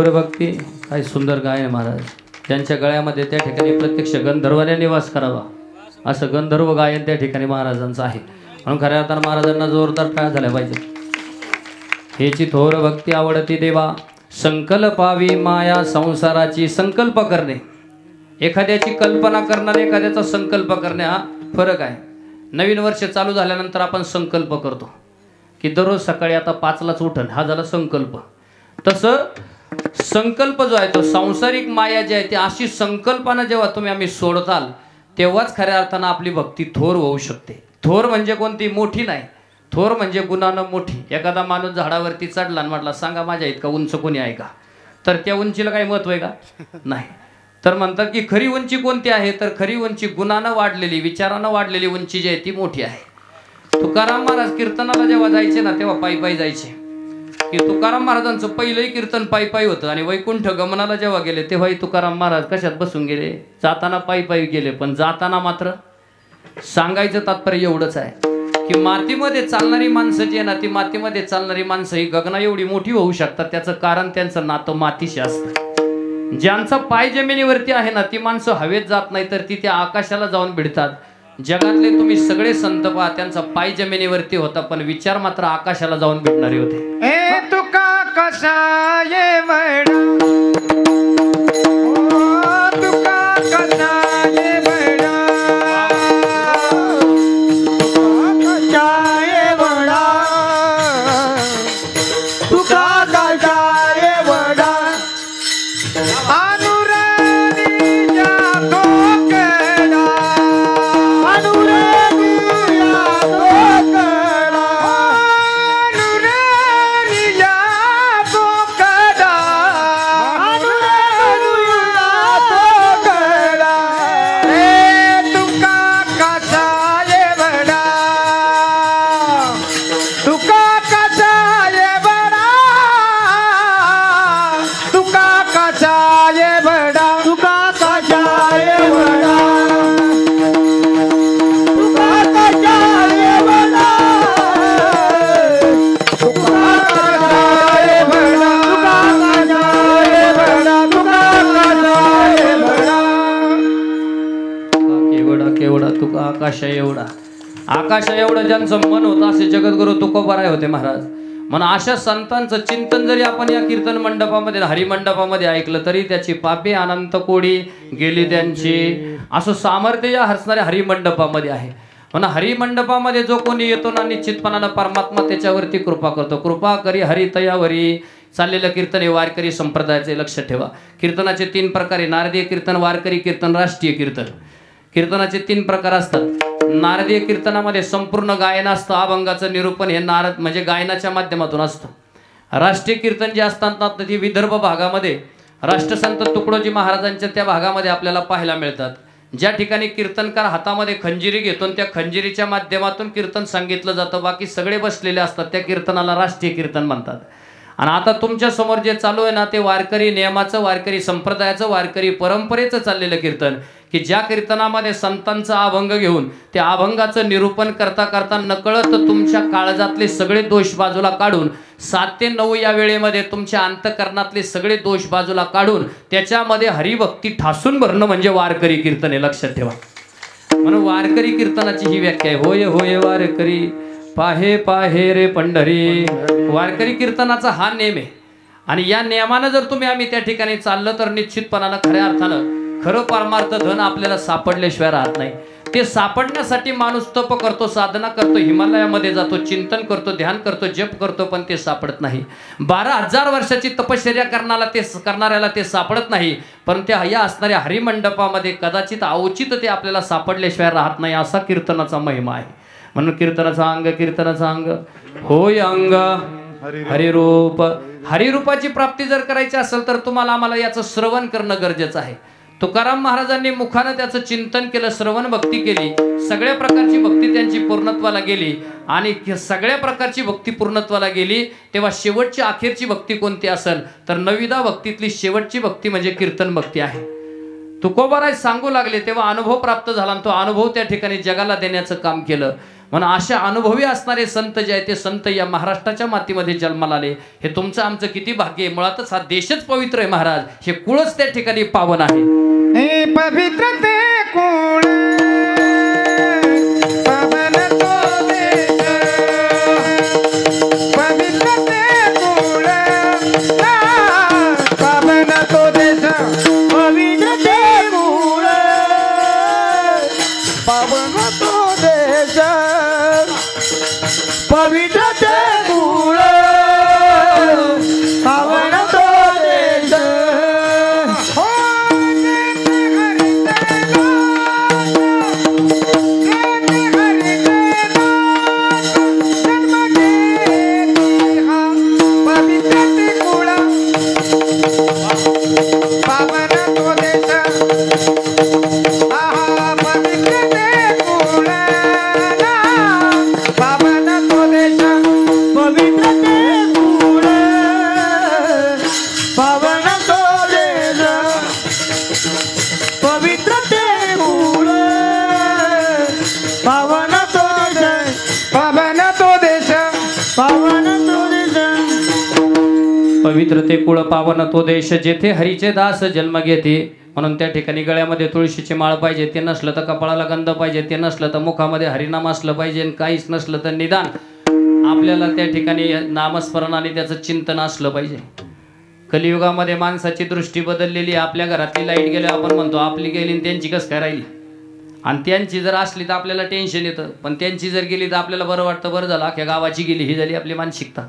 थोर भक्ती काय सुंदर गायन महाराज. त्यांच्या गळ्यामध्ये त्या ठिकाणी प्रत्यक्ष गंधर्वाने निवास करावा असं गंधर्व गायन त्या ठिकाणी महाराजांचं आहे. म्हणून खऱ्या अर्थानं महाराजांना जोरदार टाळ्या झाल्या पाहिजे. हेची थोर भक्ती आवडती देवा. संकल्पावी माया संसाराची. संकल्प करणे, एखाद्याची कल्पना करणं, एखाद्याचा संकल्प करणे हा फरक आहे. नवीन वर्ष चालू झाल्यानंतर आपण संकल्प करतो की दररोज सकाळी आता 5लाच उठण, हा झाला संकल्प. तसं संकल्प जो आहे तो सांसारिक माया जी आहे ती अशी संकल्पना जेव्हा आम्ही सोडताल तेव्हाच खऱ्या अर्थानं आपली भक्ती थोर होऊ शकते. थोर म्हणजे कोणती? मोठी नाही. थोर म्हणजे गुणानं मोठी. एखादा माणूस झाडावरती चढला आणि म्हटला सांगा माझ्या इतका उंच कोणी आहे का, तर त्या उंचीला काही महत्व आहे का? नाही. तर म्हणतात की खरी उंची कोणती आहे, तर खरी उंची गुणानं वाढलेली, विचारानं वाढलेली उंची जी आहे ती मोठी आहे. तुकाराम महाराज कीर्तनाला जेव्हा जायचे ना तेव्हा पायी पायी जायचे. की तुकाराम महाराजांचं पहिलंही कीर्तन पायी पायी होतं आणि वैकुंठ गमनाला जेव्हा गेले तेव्हाही तुकाराम महाराज कशात बसून गेले? जाताना पायी पायी गेले, पण जाताना मात्र सांगायचं तात्पर्य एवढंच आहे की मातीमध्ये चालणारी माणसं जी आहे ना ती मातीमध्ये चालणारी माणसं ही गगना एवढी मोठी होऊ शकतात. त्याचं कारण त्यांचं नातं मातीशी असतं. ज्यांचा पाय जमिनीवरती आहे ना ती माणसं हवेत जात नाही तर ती त्या आकाशाला जाऊन भिडतात. जगातले तुम्ही सगळे संत पहा त्यांचा पाय जमिनीवरती होता पण विचार मात्र आकाशाला जाऊन भिडणारे होते. ए तुका कसा ये बडा, ओ तुका कसा ये बडा, कसा ये बडा, तुका कसा ये बडा, आकाशा एवढं ज्यांचं मन होतं असे जगद्गुरु तुकोबाराय होते महाराज. म्हणून अशा संतांचं चिंतन जरी आपण या कीर्तन मंडपामध्ये हरिमंडपामध्ये ऐकलं तरी त्याची पापे अनंत कोडी गेली त्यांची, असं सामर्थ्य या हसणाऱ्या हरिमंडपामध्ये आहे. म्हणून हरिमंडपामध्ये जो कोणी येतो ना निश्चितपणानं परमात्मा त्याच्यावरती कृपा करतो. कृपा करी हरितयावरी. चाललेलं कीर्तन हे वारकरी संप्रदायाचे लक्ष ठेवा. कीर्तनाचे 3 प्रकार आहे: नारदीय कीर्तन, वारकरी कीर्तन, राष्ट्रीय कीर्तन. कीर्तनाचे 3 प्रकार असतात. नारदीय कीर्तनामध्ये संपूर्ण गायन असतं, अभंगाचं निरूपण हे नारद म्हणजे गायनाच्या माध्यमातून असतं. राष्ट्रीय कीर्तन जे असतात ना ती विदर्भ भागामध्ये राष्ट्रसंत तुकडोजी महाराजांच्या त्या भागामध्ये आपल्याला पाहायला मिळतात. ज्या ठिकाणी कीर्तनकार हातामध्ये खंजिरी घेतो त्या खंजिरीच्या माध्यमातून कीर्तन सांगितलं जातं, बाकी सगळे बसलेले असतात, त्या कीर्तनाला राष्ट्रीय कीर्तन म्हणतात. आणि आता तुमच्या समोर जे चालू आहे ना ते वारकरी नियमाचं, वारकरी संप्रदायाचं, वारकरी परंपरेचं चाललेलं कीर्तन, की ज्या कीर्तनामध्ये संतांचा अभंग घेऊन त्या अभंगाचं निरूपण करता करता नकळत तुमच्या काळजातले सगळे दोष बाजूला काढून 7 ते 9 या वेळेमध्ये तुमच्या अंतकरणातले सगळे दोष बाजूला काढून त्याच्यामध्ये हरिभक्ती ठासून भरणं म्हणजे वारकरी कीर्तन हे लक्षात ठेवा. म्हणून वारकरी कीर्तनाची ही व्याख्या आहे. होय होय वारकरी पाहे पाहे रे पंढरी. वारकरी कीर्तनाचा हा नेम आहे आणि या नियमानं जर आम्ही त्या ठिकाणी चाललं तर निश्चितपणानं खऱ्या अर्थानं खरं परमार्थ धन आपल्याला सापडल्याशिवाय राहत नाही. ते सापडण्यासाठी माणूस तप करतो, साधना करतो, हिमालयामध्ये जातो, चिंतन करतो, ध्यान करतो, जप करतो, पण ते सापडत नाही. 12,000 वर्षाची तपश्चर्या करणाऱ्याला ते सापडत नाही, पण त्या या असणाऱ्या हरिमंडपामध्ये कदाचित अवचित ते आपल्याला सापडल्याशिवाय राहत नाही. असा कीर्तनाचा महिमा आहे. म्हणून कीर्तनाचा अंग होय अंग हरिरूप. हरिरूपाची प्राप्ती जर करायची असेल तर तुम्हाला आम्हाला याचं श्रवण करणं गरजेचं आहे. तुकाराम महाराजांनी मुखानं त्याचं चिंतन केलं, श्रवण भक्ती केली, सगळ्या प्रकारची भक्ती त्यांची पूर्णत्वाला गेली. आणि सगळ्या प्रकारची भक्ती पूर्णत्वाला गेली तेव्हा शेवटची अखेरची भक्ती कोणती असेल तर 9व्या भक्तीतली शेवटची भक्ती म्हणजे कीर्तन भक्ती आहे. तुकोबाराय सांगू लागले तेव्हा अनुभव प्राप्त झाला आणि तो अनुभव त्या ठिकाणी जगाला देण्याचं काम केलं. म्हणून अशा अनुभवी असणारे संत जे आहे ते संत या महाराष्ट्राच्या मातीमध्ये जन्माला आले. हे तुमचं आमचं किती भाग्य आहे. मुळातच हा देशच पवित्र आहे महाराज. हे कुळच त्या ठिकाणी पावन आहे. हे पवित्र ते कुळ पावन तो देश, पवित्र ते कुळ पावन तो देश, पवित्र ते कुळ पावन तो देश, पवित्र ते कुळ पावन तो देश. हो पवित्र ते कुळ पावन तो देश, जेथे हरीचे दास जन्म घेते. म्हणून त्या ठिकाणी गळ्यामध्ये तुळशीची माळ पाहिजे. ते नसलं तर कपाळाला गंध पाहिजे. ते नसलं तर मुखामध्ये हरिनाम असलं पाहिजे. काहीच नसलं तर निदान आपल्याला त्या ठिकाणी नामस्मरण आणि त्याचं चिंतन असलं पाहिजे. कलियुगामध्ये माणसाची दृष्टी बदललेली. आपल्या घरातली लाईट गेली आपण म्हणतो आपली गेली आणि त्यांची कसं काय राहिली. आणि त्यांची जर असली तर आपल्याला टेन्शन येतं. पण त्यांची जर गेली तर आपल्याला बरं वाटतं. बरं झालं अख्ख्या गावाची गेली. ही झाली आपली मानसिकता.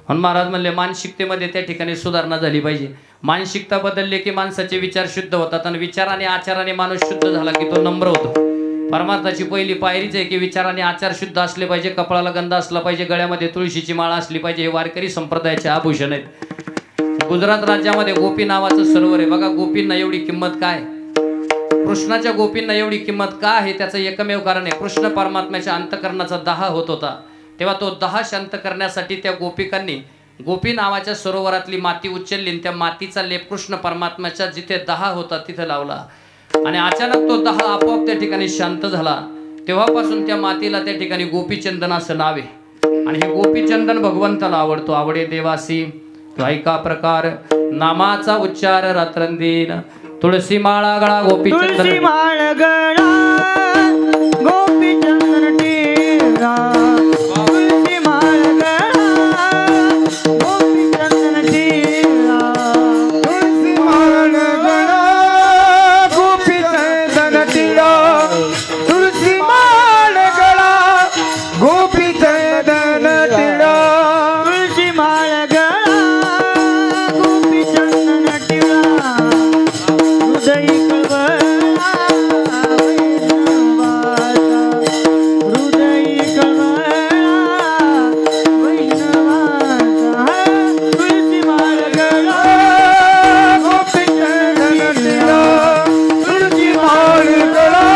म्हणून महाराज म्हणले मानसिकतेमध्ये त्या ठिकाणी सुधारणा झाली पाहिजे. मानसिकता बदलली की माणसाचे विचार शुद्ध होतात. आणि विचार आणि आचाराने माणूस शुद्ध झाला की तो नम्र होतो. परमार्थाची पहिली पायरीच आहे की विचार आणि आचार शुद्ध असले पाहिजे. कपाळाला गंध असला पाहिजे. गळ्यामध्ये तुळशीची माळ असली पाहिजे. हे वारकरी संप्रदायाचे आभूषण आहेत. गुजरात राज्यामध्ये गोपी नावाचं सरोवर आहे. बघा गोपींना एवढी किंमत काय. कृष्णाच्या गोपींना एवढी किंमत का आहे त्याचं एकमेव कारण आहे. कृष्ण परमात्म्याच्या अंतकरणाचा दाह होत होता. तेव्हा तो दाह शांत करण्यासाठी त्या गोपिकांनी गोपी नावाच्या सरोवरातली माती उचलली आणि त्या मातीचा लेप कृष्ण परमात्म्याच्या जिथे दाह होता तिथे लावला. आणि अचानक तो दाह आपोआप त्या ठिकाणी शांत झाला. तेव्हापासून त्या मातीला त्या ठिकाणी गोपीचंदन असं नाव आहे. आणि हे गोपीचंदन भगवंताला आवडतो. आवडे देवासी तो ऐका प्रकार नामाचा उच्चार रात्रंदिन. तुळसी माळा गळा गोपीचंदन, तुळसी माळ गळा गोपीचंदन टिळा, तुळसी माळ गळा गोपीचंदन टिळा, तुळसी माळ गळा गोपीचंदन टिळा, तुळसी माळ गळा गोपीचंदन टिळा, तुळसी माळ गळा गोपीचंदन टिळा. हृदय कळवळा वैष्णवाचा, हृदय कळवळा वैष्णवाचा, तुळशी माळ गळा गोपीचंदन टिळा, तुळशी माळ गळा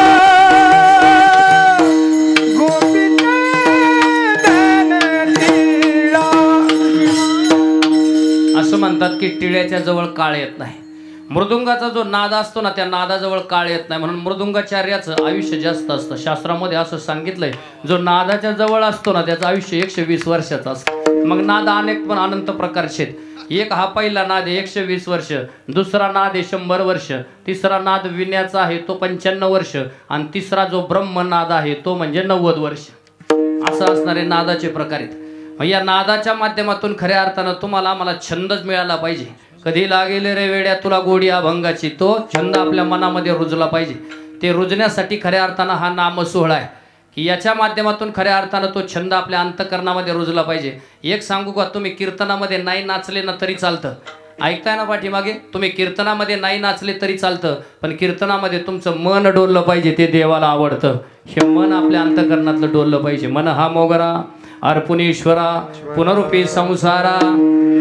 गोपीचंदन टिळा. असं म्हणतात की टिळ्याच्या जवळ काळ येत नाही. मृदुंगाचा जो नाद असतो ना त्या नादाजवळ काळ येत नाही. म्हणून मृदुंगाचार्याचं आयुष्य जास्त असतं. शास्त्रामध्ये असं सांगितलंय जो नादाच्या जवळ असतो ना त्याचं आयुष्य 120 वर्षाचं असतं. मग नाद अनेक पण अनंत प्रकारचे आहेत. एक हा पहिला नाद आहे 120 वर्ष, दुसरा नाद आहे 100 वर्ष, तिसरा नाद विण्याचा आहे तो 95 वर्ष, आणि तिसरा जो ब्रह्मनाद आहे तो म्हणजे 90 वर्ष. असं असणारे नादाचे प्रकार आहेत. मग या नादाच्या माध्यमातून खऱ्या अर्थानं तुम्हाला आम्हाला छंदच मिळाला पाहिजे. कधी लागेल रे वेड्या तुला गोडी अभंगाची, तो छंद आपल्या मनामध्ये रुजला पाहिजे. ते रुजण्यासाठी खऱ्या अर्थानं हा नाम सोहळा आहे की याच्या माध्यमातून खऱ्या अर्थानं तो छंद आपल्या अंतकरणामध्ये रुजला पाहिजे. एक सांगू का, तुम्ही कीर्तनामध्ये नाही नाचले ना तरी चालतं. ऐकताय ना पाठीमागे, तुम्ही कीर्तनामध्ये नाही नाचले तरी चालतं, पण कीर्तनामध्ये तुमचं मन डोललं पाहिजे. ते देवाला आवडतं. हे मन आपल्या अंतकरणातलं डोललं पाहिजे. मन हा मोगरा अर्पुनीश्वरा पुनरुपी संसारा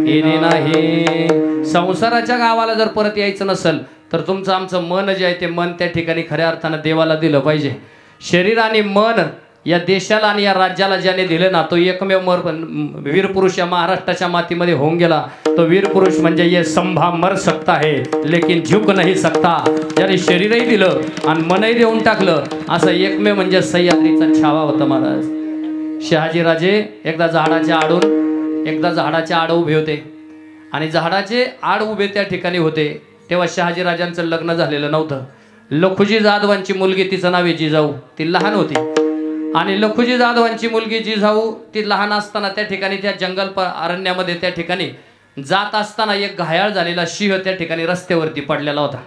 येणे नाही. संसाराच्या गावाला जर परत यायचं नसेल तर तुमचं आमचं मन जे आहे ते मन त्या ठिकाणी खऱ्या अर्थानं देवाला दिलं पाहिजे. शरीर आणि मन या देशाला आणि या राज्याला ज्याने दिले ना तो एकमेव वीर पुरुष या महाराष्ट्राच्या मातीमध्ये होऊन गेला. तो वीर पुरुष म्हणजे ये संभा मर सकता है लेकिन झुक नाही सकता. ज्याने शरीरही दिलं आणि मनही देऊन टाकलं असं एकमेव म्हणजे सह्याद्रीचा छावा होता महाराज. शहाजीराजे एकदा झाडाच्या आड उभे होते आणि झाडाचे आड उभे त्या ठिकाणी होते तेव्हा शहाजीराजांचं लग्न झालेलं नव्हतं. लखुजी जाधवांची मुलगी, तिचं नाव आहे जिजाऊ, ती लहान होती आणि लखुजी जाधवांची मुलगी जिजाऊ ती लहान असताना त्या ठिकाणी त्या जंगल अरण्यामध्ये त्या ठिकाणी जात असताना एक घायाळ झालेला सिंह त्या ठिकाणी रस्त्यावरती पडलेला होता.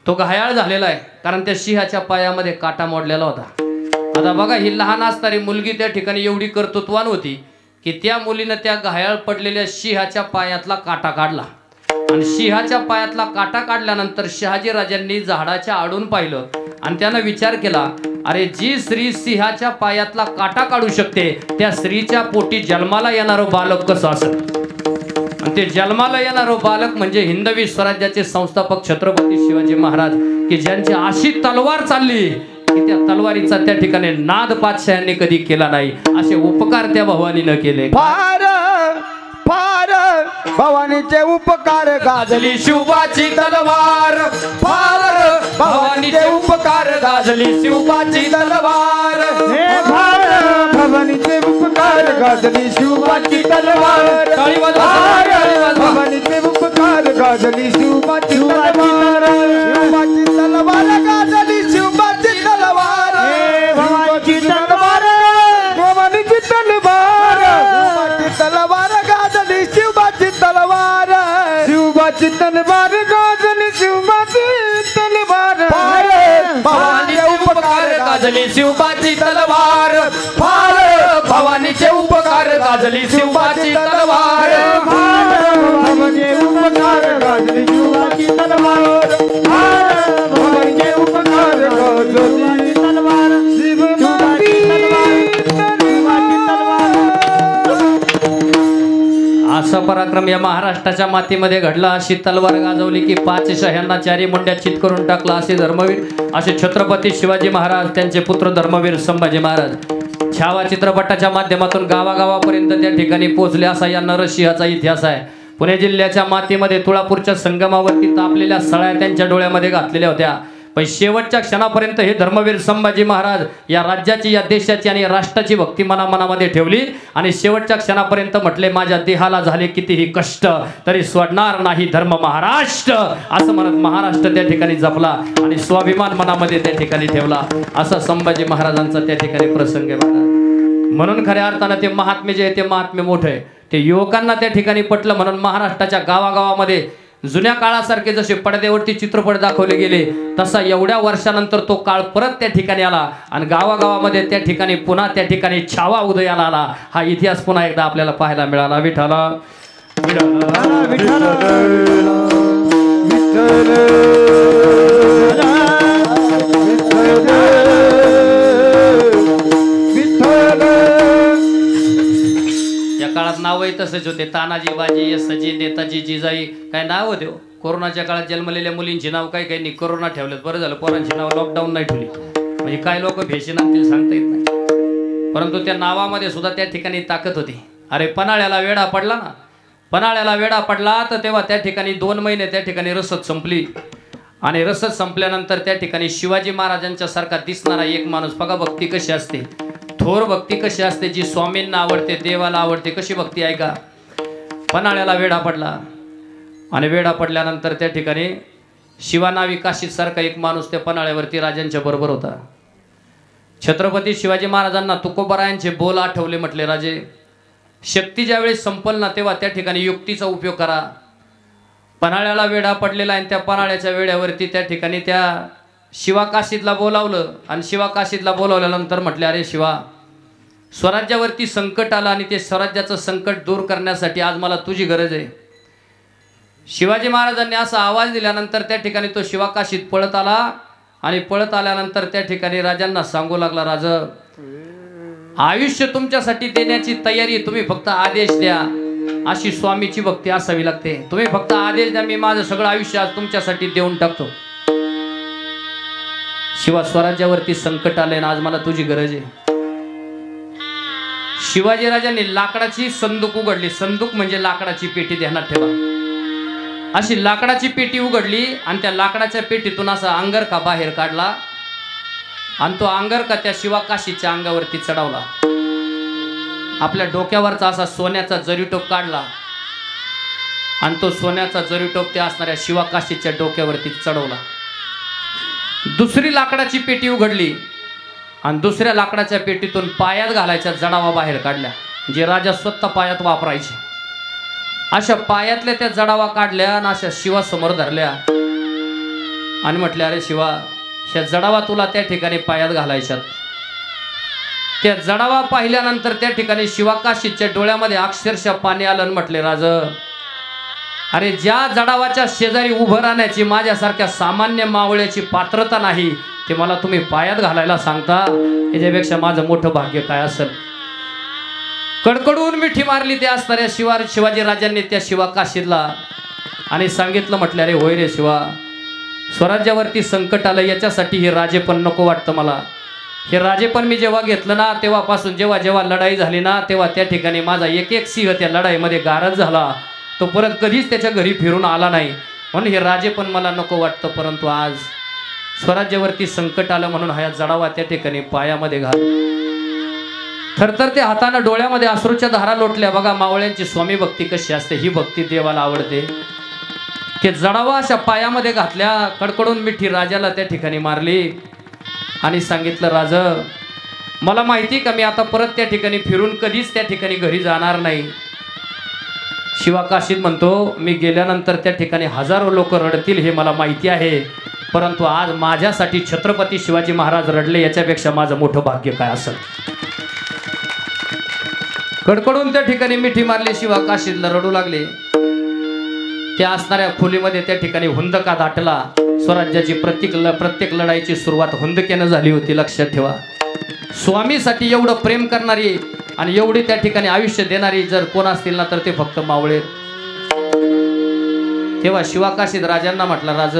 तो घायाळ झालेला आहे कारण त्या सिंहाच्या पायामध्ये काटा मोडलेला होता. आता बघा, ही लहान असणारी मुलगी त्या ठिकाणी एवढी कर्तृत्वान होती की त्या मुलीनं त्या घायाळ पडलेल्या सिंहाच्या पायातला काटा काढला आणि सिंहाच्या पायातला काटा काढल्यानंतर शहाजीराजांनी झाडाच्या आडून पाहिलं आणि त्यानं विचार केला, अरे जी स्त्री सिंहाच्या पायातला काटा काढू शकते त्या स्त्रीच्या पोटी जन्माला येणारं बालक कसं असेल. आणि ते जन्माला येणारं बालक म्हणजे हिंदवी स्वराज्याचे संस्थापक छत्रपती शिवाजी महाराज, की ज्यांची अशी तलवार चालली की त्या तलवारीचा त्या ठिकाणी नाद पातशाहांनी कधी केला नाही. असे उपकार त्या भवानीनं केले. फार फार भवानीचे उपकार गाजली शिवबाची तलवार, फार भवानीचे उपकार गाजली शिवबाची तलवार. हे फार भवानीचे उपकार गाजली शिवबाची तलवार. भवानीचे उपकार गाजली शिवबाची तलवार. शिवबाची तलवार गाजली शिवबाची तलवार. भवानीची तलवार, भवानीची तलवार, शिवबाची तलवार गाजली शिवबाची तलवार. शिवबाची तलवार गाजली शिवबाची तलवार. भवानीचे उपकार गाजली शिवबाची तलवार, फार भवानीचे उपकार गाजली शिवबाची तलवार. भवानीचे उपकार गाजली शिवबाची तलवार. भवानीचे उपकार गाजली तलवार. शिवबाची असा पराक्रम या महाराष्ट्राच्या मातीमध्ये घडला. अशी तलवार गाजवली की 5 शह्यांना 4 मुंड्या चित करून टाकला. असे धर्मवीर, असे छत्रपती शिवाजी महाराज, त्यांचे पुत्र धर्मवीर संभाजी महाराज छावा चित्रपटाच्या माध्यमातून गावागावापर्यंत त्या ठिकाणी पोहोचले. असा या नरसिंहाचा इतिहास आहे. पुणे जिल्ह्याच्या मातीमध्ये तुळापूरच्या संगमावरती तापलेल्या सळ्या त्यांच्या डोळ्यामध्ये घातलेल्या होत्या, पण शेवटच्या क्षणापर्यंत हे धर्मवीर संभाजी महाराज या राज्याची, या देशाची आणि राष्ट्राची भक्ती मनामध्ये ठेवली आणि शेवटच्या क्षणापर्यंत म्हटले, माझ्या देहाला झाले कितीही कष्ट तरी सोडणार नाही धर्म महाराष्ट्र, असं म्हणत महाराष्ट्र त्या ठिकाणी जपला आणि स्वाभिमान मनामध्ये त्या ठिकाणी ठेवला. असा संभाजी महाराजांचा त्या ठिकाणी प्रसंग आहे. म्हणून खऱ्या अर्थानं ते महात्मे जे आहे ते महात्मे मोठे आहे. ते युवकांना त्या ठिकाणी पटलं म्हणून महाराष्ट्राच्या गावागावामध्ये जुन्या काळासारखे जसे पडद्यावरती चित्रपट दाखवले गेले तसा एवढ्या वर्षानंतर तो काळ परत त्या ठिकाणी आला आणि गावागावामध्ये त्या ठिकाणी पुन्हा त्या ठिकाणी छावा उदयाला आला. हा इतिहास पुन्हा एकदा आपल्याला पाहायला मिळाला. विठ्ठला विठ्ठला काळात नावही तसेच होते. तानाजी, बाजी, यसाजी, नेताजी, जिजाई, काय नाव होते. कोरोनाच्या काळात जन्मलेल्या मुलींची नाव काही काही कोरोना ठेवलेत. बरं झालं पोरांची नाव लॉकडाऊन नाही ठेवली, म्हणजे काय लोक भेशी नामतील सांगता येत नाही. परंतु त्या नावामध्ये सुद्धा त्या ठिकाणी ताकद होती. अरे पन्हाळ्याला वेढा पडला ना, पन्हाळ्याला वेढा पडला तर तेव्हा त्या ठिकाणी 2 महिने त्या ठिकाणी रसद संपली आणि रसद संपल्यानंतर त्या ठिकाणी शिवाजी महाराजांच्या सारखा दिसणारा एक माणूस, बघा भक्ती कशी असते, थोर भक्ती कशी असते, जी स्वामींना आवडते, देवाला आवडते, कशी भक्ती आहे का. पन्हाळ्याला वेढा पडला आणि वेढा पडल्यानंतर त्या ठिकाणी शिवानावी काशीद सारखा एक माणूस त्या पन्हाळ्यावरती राजांच्या बरोबर होता. छत्रपती शिवाजी महाराजांना तुकोबारायांचे बोल आठवले. म्हटले, राजे शक्ती ज्यावेळेस संपल ना तेव्हा त्या ठिकाणी युक्तीचा उपयोग करा. पन्हाळ्याला वेढा पडलेला आहे, त्या पन्हाळ्याच्या वेढ्यावरती त्या ठिकाणी त्या शिवा काशीदला बोलावलं आणि शिवा काशीदला बोलावल्यानंतर म्हटले, अरे शिवा, स्वराज्यावरती संकट आलं आणि ते स्वराज्याचं संकट दूर करण्यासाठी आज मला तुझी गरज आहे. शिवाजी महाराजांनी असा आवाज दिल्यानंतर त्या ठिकाणी तो शिवा काशीद पळत आला आणि पळत आल्यानंतर त्या ठिकाणी राजांना सांगू लागला, राजा आयुष्य तुमच्यासाठी देण्याची तयारी, तुम्ही फक्त आदेश द्या. अशी स्वामीची भक्ती असावी लागते. तुम्ही फक्त आदेश द्या, मी माझं सगळं आयुष्य आज तुमच्यासाठी देऊन टाकतो. शिवा, स्वराज्यावरती संकट आले ना आज मला तुझी गरज आहे. शिवाजी राजांनी लाकडाची संदूक उघडली. संदूक म्हणजे लाकडाची पेटी, ध्यानात ठेवा. अशी लाकडाची पेटी उघडली आणि त्या लाकडाच्या पेटीतून असा अंगरखा बाहेर काढला आणि तो अंगरखा त्या शिवा काशीच्या अंगावरती चढवला. आपल्या डोक्यावरचा असा सोन्याचा जरीटोप काढला आणि तो सोन्याचा जरीटोप त्या असणाऱ्या शिवाकाशीच्या डोक्यावरती चढवला. दुसरी लाकडाची पेटी उघडली आणि दुसऱ्या लाकडाच्या पेटीतून पायात घालायच्या जडावा बाहेर काढल्या, जे राजा स्वतः पायात वापरायचे. अशा पायातल्या त्या जडावा काढल्या आणि अशा शिवासमोर धरल्या आणि म्हटल्या, अरे शिवा, ह्या जडावा तुला त्या ठिकाणी पायात घालायच्यात. त्या जडावा पाहिल्यानंतर त्या ठिकाणी शिवाकाशीच्या डोळ्यामध्ये अक्षरशः पाणी आलं आणि म्हटले, राज, अरे ज्या जडावाच्या शेजारी उभं राहण्याची माझ्यासारख्या सामान्य मावळ्याची पात्रता नाही, ते मला तुम्ही पायात घालायला सांगता, याच्यापेक्षा माझं मोठं भाग्य काय असेल. कडकडून मिठी मारली त्या असणाऱ्या शिवाजी राजांनी त्या शिवाकाशीला आणि सांगितलं, म्हटलं, अरे होय रे शिवा, स्वराज्यावरती संकट आलं, याच्यासाठी हे राजेपण नको वाटतं मला. हे राजेपण मी जेव्हा घेतलं ना, तेव्हापासून जेव्हा जेव्हा लढाई झाली ना, तेव्हा त्या ठिकाणी माझा एक एक सिंह त्या लढाईमध्ये गारद झाला, तो परत कधीच त्याच्या घरी फिरून आला नाही. म्हणून हे राजेपण मला नको वाटतं. परंतु आज स्वराज्यावरती संकट आलं म्हणून हा जडावा त्या ठिकाणी पायामध्ये घाल. थरथर ते हातानं डोळ्यामध्ये अश्रूच्या धारा लोटल्या. बघा मावळ्यांची स्वामी भक्ती कशी असते, ही भक्ती देवाला आवडते. ते जडावा अशा पायामध्ये घातल्या, कडकडून मिठी राजाला त्या ठिकाणी मारली आणि सांगितलं, राज, मला माहिती का मी आता परत त्या ठिकाणी फिरून कधीच त्या ठिकाणी घरी जाणार नाही. शिवाकाशीत म्हणतो, मी गेल्यानंतर त्या ठिकाणी हजारो लोक रडतील हे मला माहिती आहे, परंतु आज माझ्यासाठी छत्रपती शिवाजी महाराज रडले, याच्यापेक्षा माझं मोठं भाग्य काय असेल. कडकडून त्या ठिकाणी मिठी मारली, शिवाकाशीतला रडू लागले. त्या असणाऱ्या खोलीमध्ये त्या ठिकाणी हुंदका दाटला. स्वराज्याची प्रत्येक लढाईची सुरुवात हुंदक्यानं झाली होती, लक्षात ठेवा. स्वामीसाठी एवढं प्रेम करणारी आणि एवढी त्या ठिकाणी आयुष्य देणारी जर कोण असतील ना, तर ते फक्त मावळे. तेव्हा शिवाकाशीत राजांना म्हटलं, राज,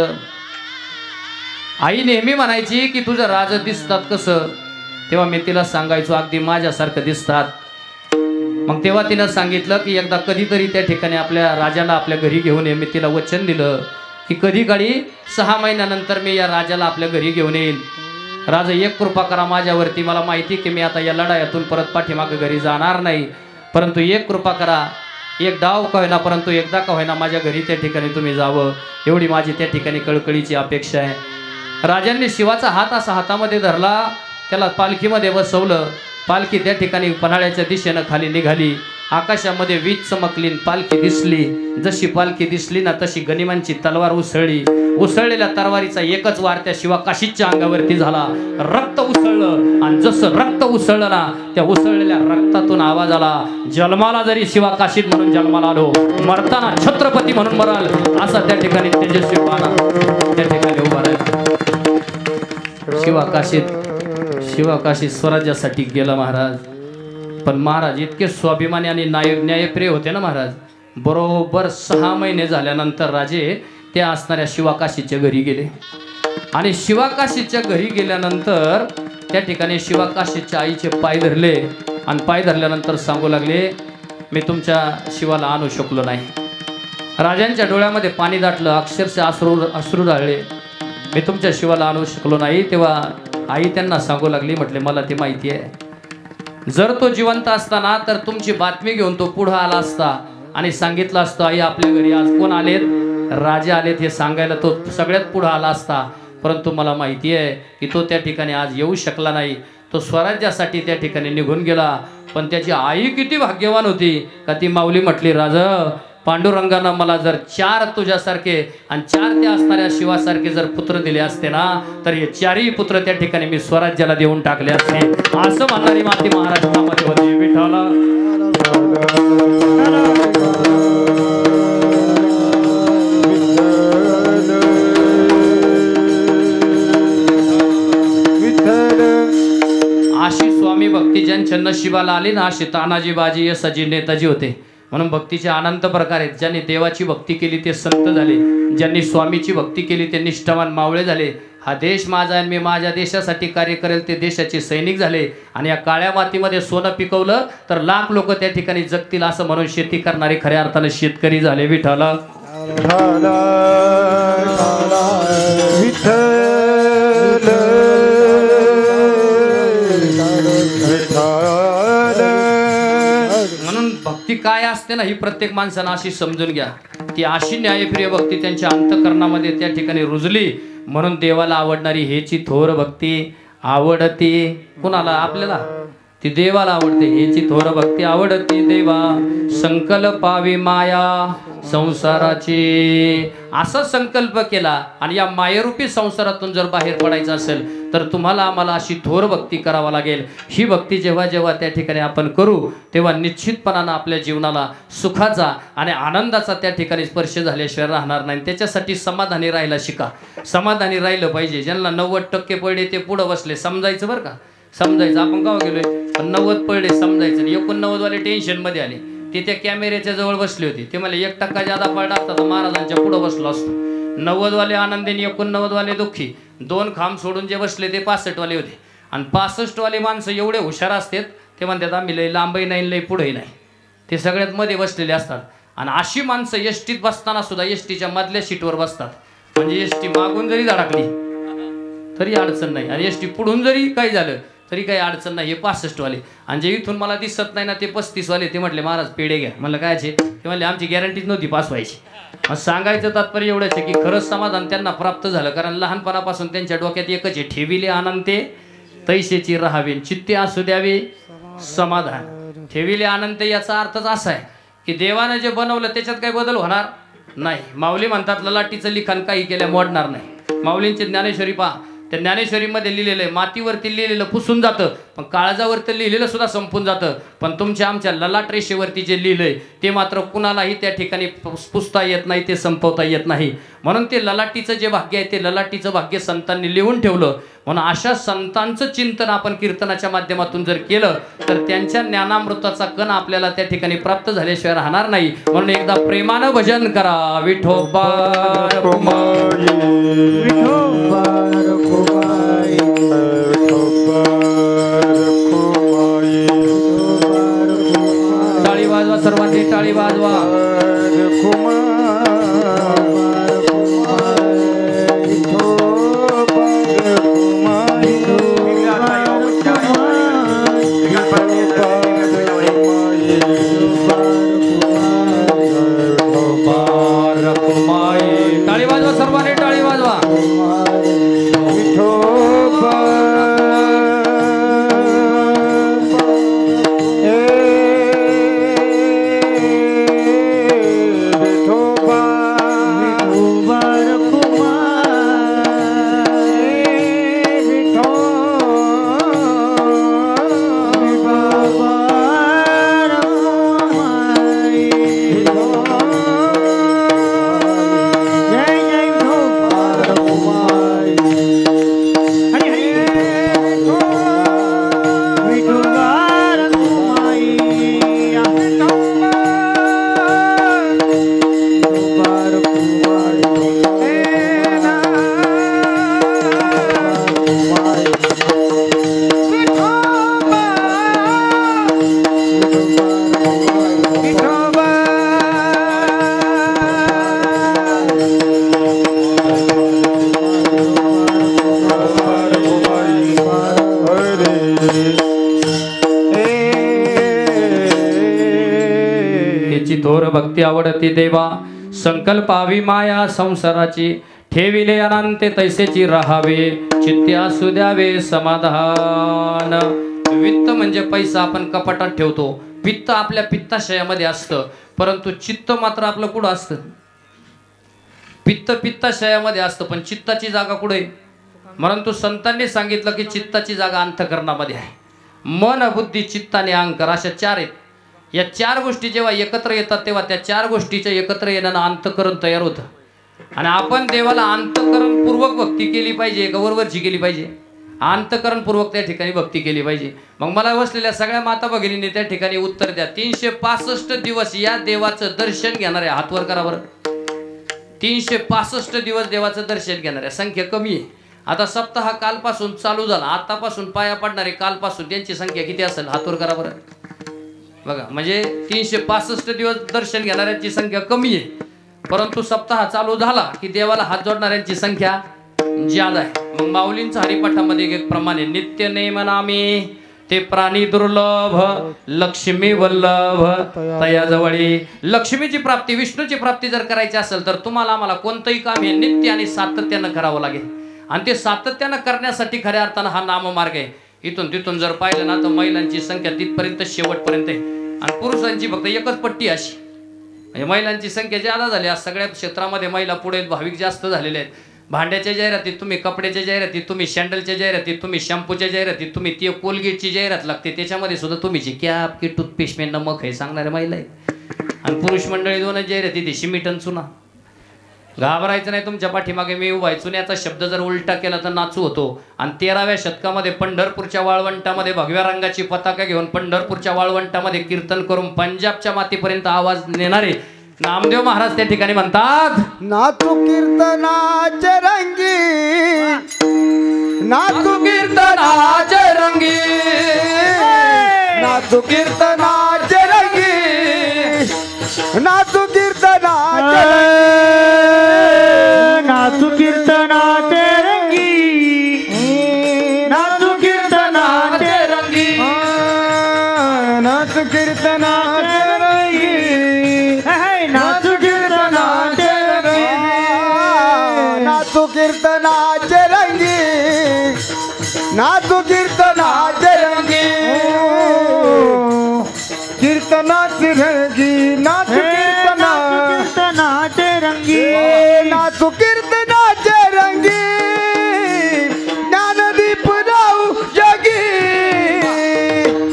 आई नेहमी म्हणायची की तुझं राज दिसतात कसं, तेव्हा मी तिला सांगायचो अगदी माझ्यासारखं दिसतात. मग तेव्हा तिनं सांगितलं की एकदा कधीतरी त्या ठिकाणी आपल्या राजाला आपल्या घरी घेऊन ये. मी तिला वचन दिलं की कधी काळी 6 महिन्यानंतर मी या राजाला आपल्या घरी घेऊन येईल. राजा, एक कृपा करा माझ्यावरती, मला माहिती की मी आता या लढाईतून परत पाठीमागे घरी जाणार नाही, परंतु एक कृपा करा, एक डाव का होईना परंतु एकदा का होईना माझ्या घरी त्या ठिकाणी तुम्ही जावं, एवढी माझी त्या ठिकाणी कळकळीची अपेक्षा आहे. राजांनी शिवाचा हात असा हातामध्ये धरला, त्याला पालखीमध्ये बसवलं. पालखी त्या ठिकाणी पन्हाळ्याच्या दिशेनं खाली निघाली. आकाशामध्ये वीज चमकली, पालखी दिसली. जशी पालखी दिसली ना, तशी गनिमांची तलवार उसळली. उसळलेल्या तलवारीचा एकच वार त्या शिवाकाशीच्या अंगावरती झाला. रक्त उसळलं आणि जसं रक्त उसळलं ना, त्या उसळलेल्या रक्तातून आवाज आला, जन्माला जरी शिवाकाशीत म्हणून जन्माला आलो, मरताना छत्रपती म्हणून मराल, असा त्या ठिकाणी तेजस्वी बाणा त्या ठिकाणी उभा राहिला. शिवाकाशीत स्वराज्यासाठी गेला महाराज. पण महाराज इतके स्वाभिमानी आणि न्यायप्रिय होते ना महाराज. बरोबर 6 महिने झाल्यानंतर राजे त्या असणाऱ्या शिवाकाशीच्या घरी गेले आणि शिवाकाशीच्या घरी गेल्यानंतर त्या ठिकाणी शिवाकाशीच्या आईचे पाय धरले आणि पाय धरल्यानंतर सांगू लागले, मी तुमच्या शिवाला आणू शकलो नाही. राजांच्या डोळ्यामध्ये पाणी दाटलं, अक्षरशः अश्रू ढाळले. मी तुमच्या शिवाला आणू शकलो नाही. तेव्हा आई त्यांना सांगू लागली, म्हटले मला ते माहिती आहे, जर तो जिवंत असताना तर तुमची बातमी घेऊन तो पुढे आला असता आणि सांगितलं असतं, आई आपल्या घरी आज कोण आलेत, राजे आलेत हे सांगायला तो सगळ्यात पुढे आला असता. परंतु मला माहिती आहे की तो त्या ठिकाणी आज येऊ शकला नाही. तो स्वराज्यासाठी त्या ठिकाणी निघून गेला. पण त्याची आई किती भाग्यवान होती का ती माऊली म्हटली, राजा, पांडुरंगानं मला जर 4 तुझ्यासारखे आणि 4 त्या असणाऱ्या शिवासारखे जर पुत्र दिले असते ना, तर हे 4ही पुत्र त्या ठिकाणी मी स्वराज्याला देऊन टाकले असते, असं म्हणणारी माती महाराष्ट्रामध्ये होती. विठ्ठला अशी स्वामी भक्ती ज्यांच्या नशिबाला आली ना, अशी तानाजी, बाजी, यसाजी, नेताजी होते. म्हणून भक्तीचे अनंत प्रकार आहेत. ज्यांनी देवाची भक्ती केली ते संत झाले, ज्यांनी स्वामीची भक्ती केली ते निष्ठावान मावळे झाले. हा देश माझा आहे, मी माझ्या देशासाठी कार्य करेल ते देशाचे सैनिक झाले. आणि या काळ्या मातीमध्ये सोनं पिकवलं तर लाख लोक त्या ठिकाणी जगतील, असं म्हणून शेती करणारे खऱ्या अर्थाने शेतकरी झाले. विठ्ठला असते ना ही प्रत्येक माणसानं अशी समजून घ्या. ती अशी न्यायप्रिय भक्ती त्यांच्या अंतःकरणामध्ये त्या ठिकाणी रुजली म्हणून देवाला आवडणारी हेची थोर भक्ती आवडती. कुणाला? आपल्याला. ती देवाला आवडते. हेची थोर भक्ती आवडती देवा संकल्पावी माया संसाराची. असा संकल्प केला आणि या मायरूपी संसारातून जर बाहेर पडायचं असेल तर तुम्हाला आम्हाला अशी थोर भक्ती करावा लागेल. ही भक्ती जेव्हा जेव्हा त्या ठिकाणी आपण करू तेव्हा निश्चितपणानं आपल्या जीवनाला सुखाचा आणि आनंदाचा त्या ठिकाणी स्पर्श झाल्याशिवाय राहणार नाही. त्याच्यासाठी समाधानी राहायला शिका. समाधानी राहिलं पाहिजे. ज्यांना 90% पडले ते पुढं बसले समजायचं बरं का. समजायचं आपण गाव गेलोय पण 90 पडले समजायचं. 89 वाले टेन्शनमध्ये आले. ते त्या कॅमेऱ्याच्या जवळ बसले होते. ते मला 1% जादा पडला असता तर महाराजांच्या पुढं बसलो असतो. 90 वाले आनंदीने 89 वाले दुःखी. 2 खांब सोडून जे बसले ते 65 वाले होते. आणि 65 वाले माणसं एवढे हुशार असतात ते म्हणतात आम्ही लई लांबही नाही लई पुढेही नाही. ते सगळ्यात मध्ये बसलेले असतात. आणि अशी माणसं एसटीत बसताना सुद्धा एसटीच्या मधल्या सीटवर बसतात. म्हणजे एसटी मागून जरी धडकली तरी अडचण नाही आणि एसटी पुढून जरी काही झालं तरी काही अडचण नाही. हे 65 वाले. आणि जे इथून मला दिसत नाही ना ते 35 वाले. ते म्हटले महाराज पेढे घ्या. म्हणलं कायचे? ते म्हणले आमची गॅरंटीच नव्हती पास व्हायची. मग सांगायचं तात्पर्य एवढंच आहे की खरंच समाधान त्यांना प्राप्त झालं. कारण लहानपणापासून त्यांच्या डोक्यात एकच आहे ठेविले आनंद ते तैसेची राहावे चित्ते असू द्यावे समाधान. ठेविले आनंद याचा अर्थच असा आहे की देवानं जे बनवलं त्याच्यात काही बदल होणार नाही. माऊली म्हणतात ललाटीचं लिखाण काही केल्या मोडणार नाही. माऊलींची ज्ञानेश्वरी पहा. त्या ज्ञानेश्वरीमध्ये लिहिलेलं आहे मातीवरती लिहिलेलं पुसून जातं पण काळजावरती लिहिलेलं सुद्धा संपून जातं. पण तुमच्या आमच्या ललाट रेषेवरती जे लिहिलंय ते मात्र कुणालाही त्या ठिकाणी पुसता येत नाही. ते संपवता येत नाही. म्हणून ते ललाटीचं जे भाग्य आहे ते ललाटीचं भाग्य संतांनी लिहून ठेवलं. म्हणून अशा संतांचं चिंतन आपण कीर्तनाच्या माध्यमातून जर केलं तर त्यांच्या ज्ञानामृताचा कण आपल्याला त्या ठिकाणी प्राप्त झाल्याशिवाय राहणार नाही. म्हणून एकदा प्रेमानं भजन करा. विठोबा टाळी वाजवा. सर्वांची टाळी वाजवा. टाळी वाजवा. सर्वांनी टाळी वाजवा. थोर भक्ती आवडती देवा संकल्पावी माया संसाराची ठेविले अनंते तैसेची राहावे चित्ते असू द्यावे समाधान. वित्त म्हणजे पैसा आपण कपाटात ठेवतो. पित्त आपल्या पित्ताशयामध्ये असतं परंतु चित्त मात्र आपलं कुठं असतं? पित्त पित्ताशयामध्ये असतं पण चित्ताची जागा कुठे? परंतु संतांनी सांगितलं की चित्ताची जागा अंतःकरणामध्ये आहे. मन बुद्धी चित्त आणि अहंकार अशा 4 आहेत. या 4 गोष्टी जेव्हा एकत्र येतात तेव्हा त्या 4 गोष्टीच्या एकत्र येण्यानं अंतःकरण तयार होतं. आणि आपण देवाला अंतःकरणपूर्वक भक्ती केली पाहिजे का वरवरची केली पाहिजे? अंतःकरणपूर्वक त्या ठिकाणी भक्ती केली पाहिजे. मग मला बसलेल्या सगळ्या माता भगिनींनी त्या ठिकाणी उत्तर द्या. 365 दिवस या देवाचं दर्शन घेणाऱ्या हातवर करा बरं. 365 दिवस देवाचं दर्शन घेणाऱ्या संख्या कमी आहे. आता सप्ताह कालपासून चालू झाला. आतापासून पाया पडणारे कालपासून त्यांची संख्या किती असेल? हातवर करा बरं. बघा म्हणजे 365 दिवस दर्शन घेणाऱ्यांची संख्या कमी आहे परंतु सप्ताह चालू झाला की देवाला हात जोडणाऱ्यांची संख्या ज्यादा आहे. मग माऊलींचा हरिपाठामध्ये एक प्रमाणे नित्य नेम नामे ते प्राणी दुर्लभ लक्ष्मी वल्लभ तयाजवळी. लक्ष्मीची प्राप्ती विष्णूची प्राप्ती जर करायची असेल तर तुम्हाला आम्हाला कोणतंही काम हे नित्य आणि सातत्यानं करावं लागेल. आणि ते सातत्यानं करण्यासाठी खऱ्या अर्थानं हा नाममार्ग आहे. इथून तिथून जर पाहिलं ना तर महिलांची संख्या तिथपर्यंत शेवटपर्यंत आहे आणि पुरुषांची फक्त एकच पट्टी अशी. म्हणजे महिलांची संख्या ज्यादा झाली. आज सगळ्या क्षेत्रामध्ये महिला पुढे भाविक जास्त झालेले आहेत. भांड्याच्या जाहिरातीत तुम्ही, कपड्याच्या जाहिरातीत तुम्ही, सँडलच्या जाहिरातीत तुम्ही, शॅम्पूच्या जाहिरातीत तुम्ही, ती कोलगेटची जाहिरात लागते त्याच्यामध्ये सुद्धा तुम्ही जी कॅप की टूथपेस्ट में नमक हे सांगणारे महिला आहेत. आणि पुरुष मंडळी दोनच जाहिराती ती शिमीट आणि चुना. घाबरायचं नाही. तुमच्या पाठीमागे मी उभा आहे. चुन्याचा शब्द जर उलटा केला तर नाचू होतो. आणि 13व्या शतकामध्ये पंढरपूरच्या वाळवंटामध्ये भगव्या रंगाची पताका घेऊन पंढरपूरच्या वाळवंटामध्ये कीर्तन करून पंजाबच्या मातीपर्यंत आवाज नेणारे नामदेव महाराज त्या ठिकाणी म्हणतात, नाचू कीर्तनाचे रंगी, नाचू कीर्तनाचे रंगी, नाचू कीर्तनाचे रंगी, नाचू कीर्तनाचे नाचू कीर्तनाचे रंगी, नाचू कीर्तनाचे रंगी, नाचू कीर्तनाचे नाचू कीर्तनाचे रंगी, नाचू कीर्तनाचे रंगी, नाचू कीर्तनाचे रंगी, कीर्तनाचे रंगी, नाचू कीर्तनाचे रंगी, नाचू कीर्तनाचे रंगी, ज्ञानदीप लावू जगी,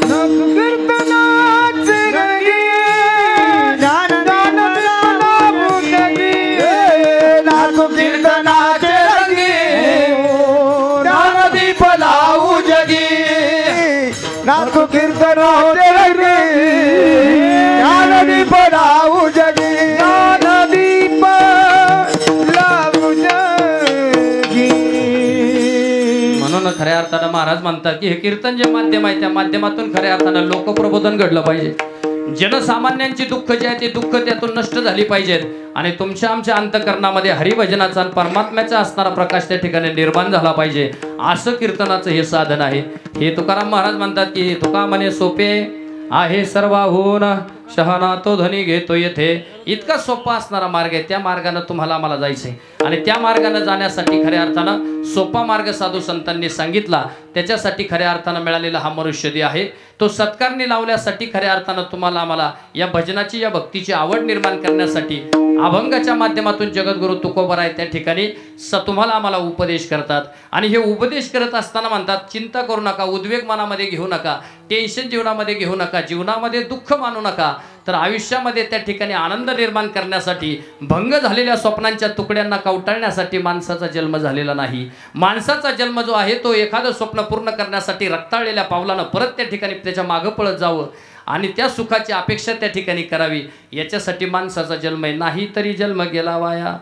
नाचू कीर्तनाचे रंगी, लावू जगी, नाचू कीर्तनाचे रंगी, ज्ञानदीप लावू जगी, नाचू कीर्तनाचे रंगी, ज्ञानदीप लावू जगी, ज्ञानदीप लावू जगी. म्हणून खऱ्या अर्थानं महाराज म्हणतात की हे कीर्तन जे माध्यम आहे त्या माध्यमातून खऱ्या अर्थानं लोकप्रबोधन घडलं पाहिजे. जनसामान्यांची दुःख जे आहे ते दुःख त्यातून नष्ट झाली पाहिजेत आणि तुमच्या आमच्या अंतःकरणामध्ये हरिभजनाचा आणि परमात्म्याचा असणारा प्रकाश त्या ठिकाणी निर्माण झाला पाहिजे. असं कीर्तनाचं हे साधन आहे. हे तुकाराम महाराज म्हणतात की तुका म्हणे सोपे आहे सर्वाहून शहाणा तो धनी घेतो येथे. इतका सोपा असणारा मार्ग आहे. त्या मार्गाने तुम्हाला आम्हाला जायचंय आणि त्या मार्गाने जाण्यासाठी खऱ्या अर्थानं सोपा मार्ग साधू संतांनी सांगितला. त्याच्यासाठी खऱ्या अर्थानं मिळालेला हा मनुष्यदी आहे. तो सत्कारणी लावल्यासाठी खऱ्या अर्थानं तुम्हाला आम्हाला या भजनाची या भक्तीची आवड निर्माण करण्यासाठी अभंगाच्या माध्यमातून जगद्गुरु तुकोबराय त्या ठिकाणी तुम्हाला आम्हाला उपदेश करतात. आणि हे उपदेश करत असताना म्हणतात चिंता करू नका, उद्वेग मनामध्ये घेऊ नका, टेन्शन जीवनामध्ये घेऊ नका, जीवनामध्ये दुःख मानू नका. तर आयुष्यामध्ये त्या ठिकाणी आनंद निर्माण करण्यासाठी भंग झालेल्या स्वप्नांच्या तुकड्यांना कवटाळण्यासाठी माणसाचा जन्म झालेला नाही. माणसाचा जन्म जो आहे तो एखादं स्वप्न पूर्ण करण्यासाठी रक्ताळलेल्या पावलानं परत त्या ठिकाणी त्याच्या मागं पळत जावं आणि त्या सुखाची अपेक्षा त्या ठिकाणी करावी. याच्यासाठी माणसाचा जन्म आहे. नाही तरी जन्म गेला वाया.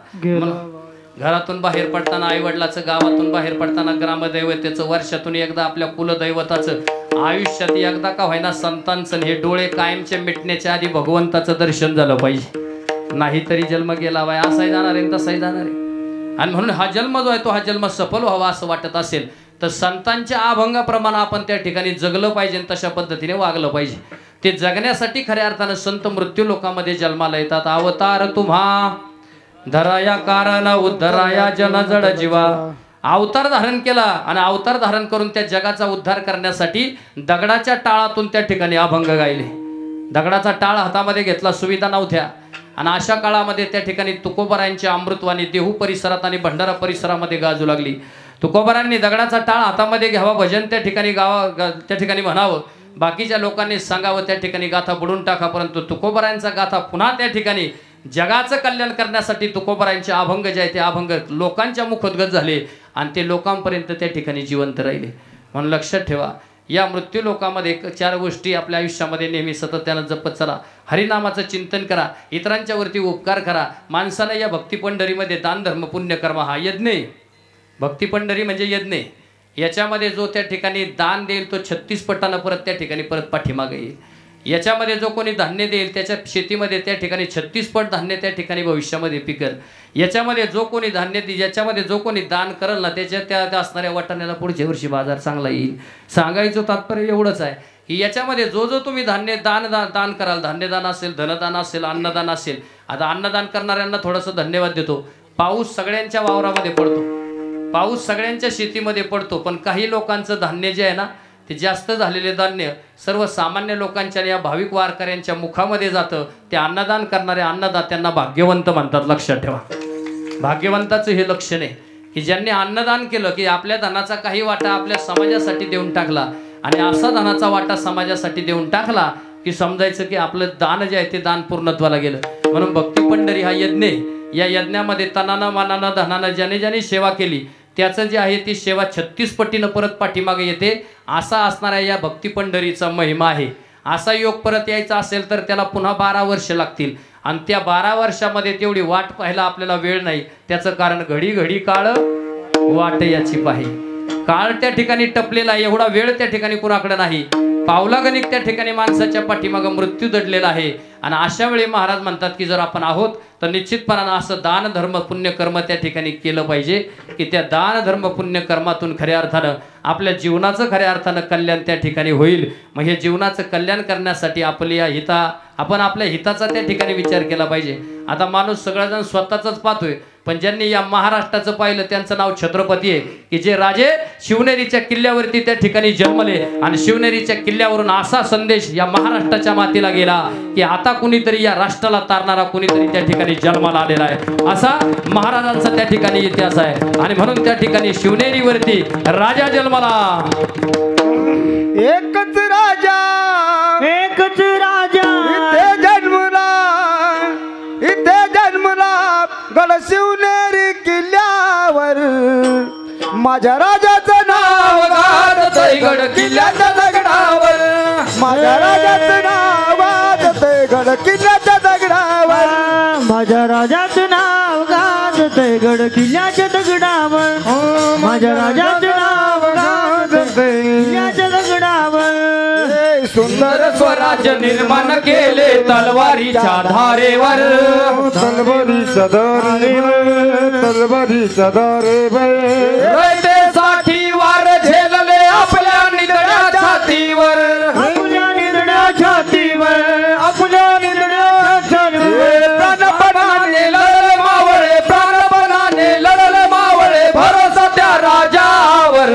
घरातून बाहेर पडताना आईवडिलाचं, गावातून बाहेर पडताना ग्रामदैवतेचं, वर्षातून एकदा आपल्या कुलदैवताचं, आयुष्यात एकदा का व्हायना संतांचं, हे डोळे कायमचे मिटण्याच्या आधी भगवंताचं दर्शन झालं पाहिजे. नाहीतरी जन्म गेला वाया. असाही जाणार आहे तसाही जाणार आहे. आणि म्हणून हा जन्म जो आहे तो हा जन्म सफल व्हावा असं वाटत असेल तर संतांच्या अभंगाप्रमाणे आपण त्या ठिकाणी जगलं पाहिजे, तशा पद्धतीने वागलं पाहिजे. ते जगण्यासाठी खऱ्या अर्थानं संत मृत्यू लोकांमध्ये जन्माला येतात. अवतार तुम्हा धराया कारण उद्धराया जनजड जीवा. अवतार धारण केला आणि अवतार धारण करून त्या जगाचा उद्धार करण्यासाठी दगडाच्या टाळातून त्या ठिकाणी अभंग गायले. दगडाचा टाळ हातामध्ये घेतला, सुविधा नव्हत्या आणि अशा काळामध्ये त्या ठिकाणी तुकोबरायांची अमृतवाणी देहू परिसरात आणि भंडारा परिसरामध्ये गाजू लागली. तुकोबरायांनी दगडाचा टाळ हातामध्ये घ्यावा, भजन त्या ठिकाणी त्या ठिकाणी म्हणावं, बाकीच्या लोकांनी सांगावं, त्या ठिकाणी गाथा बुडून टाका. परंतु तुकोबरायांचा गाथा पुन्हा त्या ठिकाणी जगाचं कल्याण करण्यासाठी तुकोबरायांचे अभंग जे आहे ते अभंग लोकांच्या मुखोद्गत झाले आणि ते लोकांपर्यंत त्या ठिकाणी जिवंत राहिले. म्हणून लक्षात ठेवा, या मृत्यू लोकामध्ये 4 गोष्टी आपल्या आयुष्यामध्ये नेहमी सातत्यानं जपत चला. हरिनामाचं चिंतन करा, इतरांच्या वरती उपकार करा. माणसानं या भक्तिपंढरीमध्ये दान धर्म पुण्य कर्म हा यज्ञ आहे. भक्तिपंढरी म्हणजे यज्ञ. याच्यामध्ये जो त्या ठिकाणी दान देईल तो 36 पटानं परत त्या ठिकाणी परत पाठीमागे येईल. याच्यामध्ये जो कोणी धान्य देईल त्याच्या शेतीमध्ये त्या ठिकाणी 36 पट धान्य त्या ठिकाणी भविष्यामध्ये पिकेल. याच्यामध्ये जो कोणी धान्य देईल, याच्यामध्ये जो कोणी दान करेल ना त्याच्या त्या असणाऱ्या वाटाण्याला पुढच्या वर्षी बाजार चांगला येईल. सांगायचं तात्पर्य एवढंच आहे की याच्यामध्ये जो तुम्ही धान्य दान कराल, धान्यदान असेल, धनदान असेल, अन्नदान असेल. आता अन्नदान करणाऱ्यांना थोडंसं धन्यवाद देतो. पाऊस सगळ्यांच्या वावरामध्ये पडतो, पाऊस सगळ्यांच्या शेतीमध्ये पडतो, पण काही लोकांचं धान्य जे आहे ना ते जास्त झालेले धान्य सर्वसामान्य लोकांच्या या भाविक वारकऱ्यांच्या मुखामध्ये जातं. ते अन्नदान करणाऱ्या अन्नदात्यांना भाग्यवंत म्हणतात. लक्षात ठेवा, भाग्यवंताचं हे लक्षण आहे की ज्यांनी अन्नदान केलं की आपल्या धनाचा काही वाटा आपल्या समाजासाठी देऊन टाकला, आणि असा धनाचा वाटा समाजासाठी देऊन टाकला की समजायचं की आपलं दान जे आहे ते दान पूर्णत्वाला गेलं. म्हणून भक्ती पंढरी हा यज्ञ, या यज्ञामध्ये तनानं मनानं धनानं ज्याने ज्याने सेवा केली त्याचं जे आहे ती सेवा 36 पटीनं परत पाठीमागे येते. असा असणाऱ्या या भक्ती पंढरीचा महिमा आहे. असा योग परत यायचा असेल तर त्याला पुन्हा 12 वर्ष लागतील, आणि त्या 12 वर्षामध्ये तेवढी वाट पाहायला आपल्याला वेळ नाही. त्याचं कारण घडी घडी काळ वाट याची पाही. काळ त्या ठिकाणी टपलेला आहे, एवढा वेळ त्या ठिकाणी कुणाकडे नाही. पावलागणिक त्या ठिकाणी माणसाच्या पाठीमागे मृत्यू दडलेला आहे. आणि अशा वेळी महाराज म्हणतात की जर आपण आहोत तर निश्चितपणानं असं दान धर्म पुण्य कर्म त्या ठिकाणी केलं पाहिजे की त्या दान धर्म पुण्य कर्मातून खऱ्या अर्थानं आपल्या जीवनाचं खऱ्या अर्थानं कल्याण त्या ठिकाणी होईल. मग हे जीवनाचं कल्याण करण्यासाठी आपण आपल्या हिताचा त्या ठिकाणी विचार केला पाहिजे. आता माणूस सगळेजण स्वतःच पाहतोय, पण ज्यांनी या महाराष्ट्राचं पाहिलं त्यांचं नाव छत्रपती आहे की जे राजे शिवनेरीच्या किल्ल्यावरती त्या ठिकाणी जन्मले, आणि शिवनेरीच्या किल्ल्यावरून असा संदेश या महाराष्ट्राच्या मातीला गेला की आता कुणीतरी या राष्ट्राला तारणारा कुणीतरी त्या ठिकाणी जन्माला आलेला आहे. असा महाराजांचा त्या ठिकाणी इतिहास आहे. आणि म्हणून त्या ठिकाणी शिवनेरीवरती राजा जन्माला. एकच राजा, एकच राजा इथे जन्मला गड शिवनेरी किल्ल्यावर. माझ्या राजाचं नाव गाजतंय गड किल्ल्याच्या दगडावर. माझ्या राजाचं नाव गाजतंय गड किल्ल्याच्या दगडावर. माझ्या राजाचं नाव गाजतंय गड किल्ल्याच्या दगडावर. माझ्या राजाचं नाव गाजतंय किल्ल्याच्या दगडावर. सुंदर स्वराज्य निर्माण केले तलवारीच्या धारेवर. तलवारीच्या धारेवर, तलवारीच्या धारेवर. रयतेसाठी वार झेलले आपल्या निधड्या छातीवर. आपल्या निधड्या छातीवर, आपल्या निधड्या छातीवर. प्राणपणाने लढले मावळे, प्राणपणाने लढले मावळे, भरोसा त्या राजावर.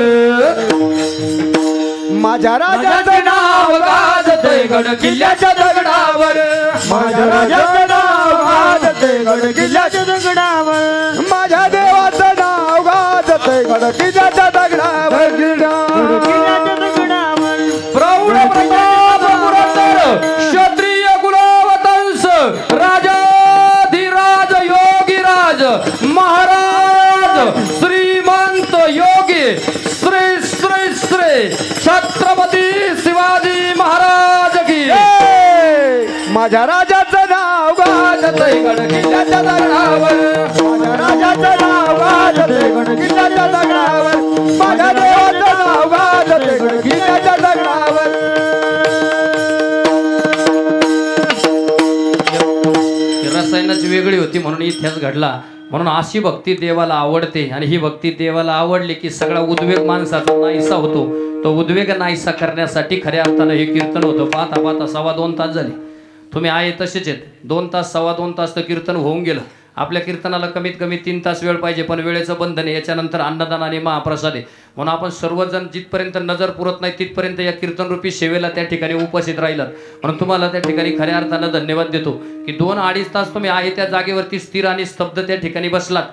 माझ्या राजाचं नाव गाजतंय गड किल्ल्याच्या दगडावर. माझ्या राजाचं नाव गाजतंय गड किल्ल्याच्या दगडावर. माझ्या देवाचं नाव गाजतंय गड किल्ल्याच्या दगडावर. किल्ल्याच्या दगडावर. प्रौढ प्रताप पुरंदर क्षत्रिय कुलवंश राजाधिराज योगीराज महाराज श्रीमंत योगी श्री श्री श्री छत्रपती शिवाजी महाराज की. माझ्या राजाचं नाव गाजतंय गड किल्ल्याच्या दगडावर. माझ्या राजाचं नाव गाजतंय गड किल्ल्याच्या दगडावर. माझ्या देवाचं नाव गाजतंय गड किल्ल्याच्या दगडावर. रसायनच वेगळी होती म्हणून इतिहास घडला. म्हणून अशी भक्ती देवाला आवडते, आणि ही भक्ती देवाला आवडली की सगळा उद्वेग माणसाचा नाहीसा होतो. तो उद्वेग नाहीसा करण्यासाठी खऱ्या अर्थानं हे कीर्तन होतं. पाहता पाहता 2.25 तास झाले. तुम्ही आहे तसेच आहेत. 2 तास 2.25 तास तर कीर्तन होऊन गेलं. आपल्या कीर्तनाला कमीत कमी 3 तास वेळ पाहिजे, पण वेळेचं बंधन आहे. याच्यानंतर अन्नदान आणि महाप्रसाद आहे. म्हणून आपण सर्वजण जिथपर्यंत नजर पुरत नाही तिथपर्यंत या कीर्तनरूपी सेवेला त्या ठिकाणी उपस्थित राहिलात. म्हणून तुम्हाला त्या ठिकाणी खऱ्या अर्थानं धन्यवाद देतो की 2-2.5 तास तुम्ही आहे त्या जागेवरती स्थिर आणि स्तब्ध त्या ठिकाणी बसलात.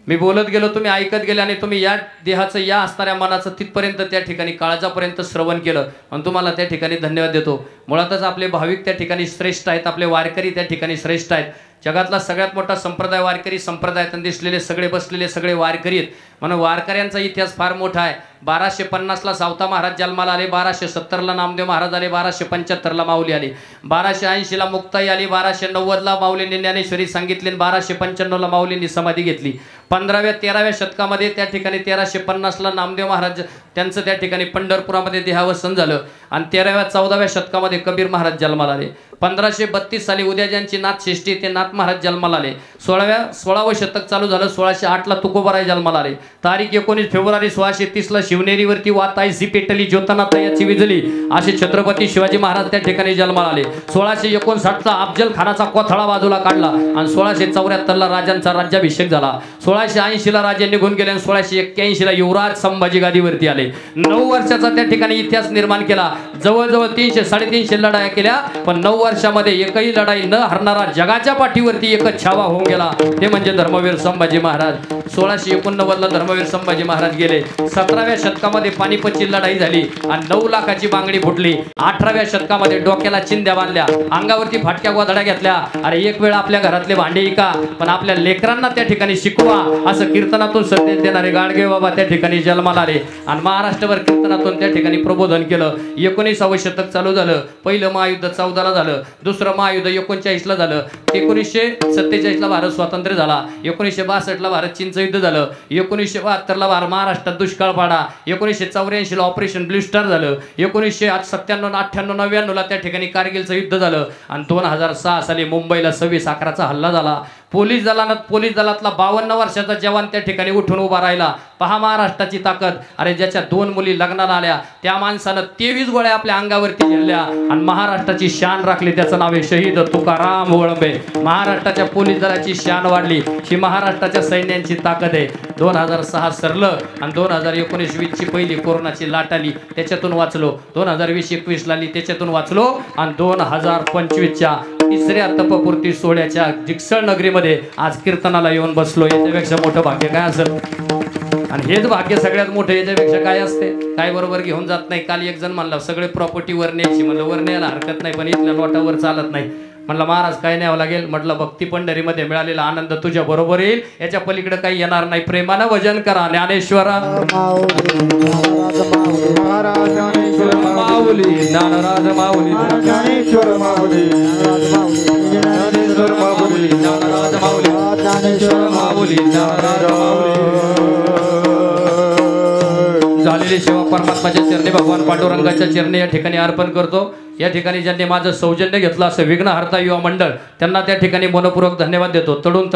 मी बोलत गेलो, तुम्ही ऐकत गेले, आणि तुम्ही या देहाचं या असणाऱ्या मनाचं तिथपर्यंत त्या ठिकाणी काळजापर्यंत श्रवण केलं. आणि तुम्हाला त्या ठिकाणी धन्यवाद देतो. मुळातच आपले भाविक त्या ठिकाणी श्रेष्ठ आहेत, आपले वारकरी त्या ठिकाणी श्रेष्ठ आहेत. जगातला सगळ्यात मोठा संप्रदाय वारकरी संप्रदाय. दिसलेले सगळे बसलेले सगळे वारकरी आहेत. म्हणून वारकऱ्यांचा इतिहास फार मोठा आहे. 1250ला सावता महाराज जन्माला आले, 1270ला नामदेव महाराज आले, 1275ला माऊली आली, 1280ला मुक्ताई आली, 1290ला माऊलींनी ज्ञानेश्वरी सांगितली, 1295ला माऊलींनी समाधी घेतली. 15व्या-13व्या शतकामध्ये त्या ठिकाणी 1350ला नामदेव महाराज त्यांचं त्या ठिकाणी पंढरपुरामध्ये देहावसन झालं. आणि 13व्या-14व्या शतकामध्ये कबीर महाराज जन्माला आले. 1532 साली उद्या ज्यांची नाथषष्ठी ते नाथ महाराज जन्माला आले. 16वं शतक चालू झालं. 1608 ला तुकोबाराय जन्माला आले. तारीख 19 फेब्रुवारी 1630 ला शिवनेरीवरती वातायसी पेटली ज्योतनाथ याची विजली असे छत्रपती शिवाजी महाराज त्या ठिकाणी जन्माला आले. 1659 ला अफजल खानाचा कोथळा बाजूला काढला आणि 1674 ला राजांचा राज्याभिषेक झाला. 1680 ला राजे निघून गेले आणि 1681 ला युवराज संभाजी गादीवरती आले. 9 वर्षाचा त्या ठिकाणी इतिहास निर्माण केला. जवळजवळ 300-350 लढाया केल्या, पण 9 वर्षामध्ये एकही लढाई न हरणारा जगाच्या पाठीवरती एकच छावा होऊन गेला, ते म्हणजे धर्मवीर संभाजी महाराज. 1689 ला धर्मवीर संभाजी महाराज गेले. 17व्या शतकामध्ये पानिपतची लढाई झाली आणि 9 लाखाची बांगडी फुटली. 18व्या शतकामध्ये डोक्याला चिंध्या बांधल्या, अंगावरती फाटक्या गोधड्या घेतल्या. अरे एक वेळ आपल्या घरातले भांडे इका, पण आपल्या लेकरांना त्या ठिकाणी शिकवा असं कीर्तनातून संदेश देणारे गाडगे बाबा त्या ठिकाणी जन्माला आले आणि महाराष्ट्रभर कीर्तनातून त्या ठिकाणी प्रबोधन केलं. 19व्या शतक चालू झालं. पहिलं महायुद्ध 14 ला झालं. दुसरं महायुद्ध 39 ला झालं. 1947 ला भारत स्वातंत्र्य झाला. 1962 ला भारत चीनचं युद्ध झालं. 1972 ला महाराष्ट्रात दुष्काळ पाडा. 1984 ला ऑपरेशन ब्लू स्टार झालं. 1997, 98, 99 ला त्या ठिकाणी कारगिलचं युद्ध झालं आणि 2006 साली मुंबईला 26/11चा हल्ला झाला. पोलीस दलातला 52 वर्षाचा जवान त्या ठिकाणी उठून उभा राहिला. पहा महाराष्ट्राची ताकद. अरे ज्याच्या 2 मुली लग्नाला आल्या त्या माणसानं 23 गोळ्या आपल्या अंगावरती झेलल्या आणि महाराष्ट्राची शान राखली. त्याचं नाव आहे शहीद तुकाराम वळंबे. महाराष्ट्राच्या पोलीस दलाची शान वाढली. ही महाराष्ट्राच्या सैन्यांची ताकद आहे. 2006 सरलं आणि 2019-20 ची पहिली कोरोनाची लाट आली, त्याच्यातून वाचलो. 2020-21 ला आली, त्याच्यातून वाचलो आणि 2025च्या तिसऱ्या तपपूर्ती सोहळ्याच्या जिक्सळ नगरीमध्ये आज कीर्तनाला येऊन बसलो. याच्यापेक्षा मोठं भाग्य काय असेल? आणि हेच भाग्य सगळ्यात मोठं. याच्यापेक्षा काय असते? काय बरोबर घेऊन जात नाही. काल एक जण म्हणला सगळे प्रॉपर्टी वर न्यायची. म्हणलं वर न्यायला हरकत नाही, पण इथल्या नोटावर चालत नाही. म्हणलं महाराज काय न्यावं लागेल? म्हटलं भक्ती पंढरीमध्ये मिळालेला आनंद तुझ्या बरोबर येईल, याच्या पलीकडे काही येणार नाही. प्रेमानं भजन करा. ज्ञानेश्वरा माऊली, ज्ञानराज माऊली, ज्ञानेश्वर माऊली, ज्ञानेश्वर माऊली, ज्ञानराज माऊली, ज्ञानेश्वर माऊली, ज्ञानराज माऊली. झालेली सेवा परमात्माच्या चरणी भगवान पांडुरंगाच्या चरणी या ठिकाणी अर्पण करतो. या ठिकाणी ज्यांनी माझं सौजन्य घेतलं असं विघ्नहर्ता युवा मंडळ, त्यांना त्या ठिकाणी मनपूर्वक धन्यवाद देतो. तरुण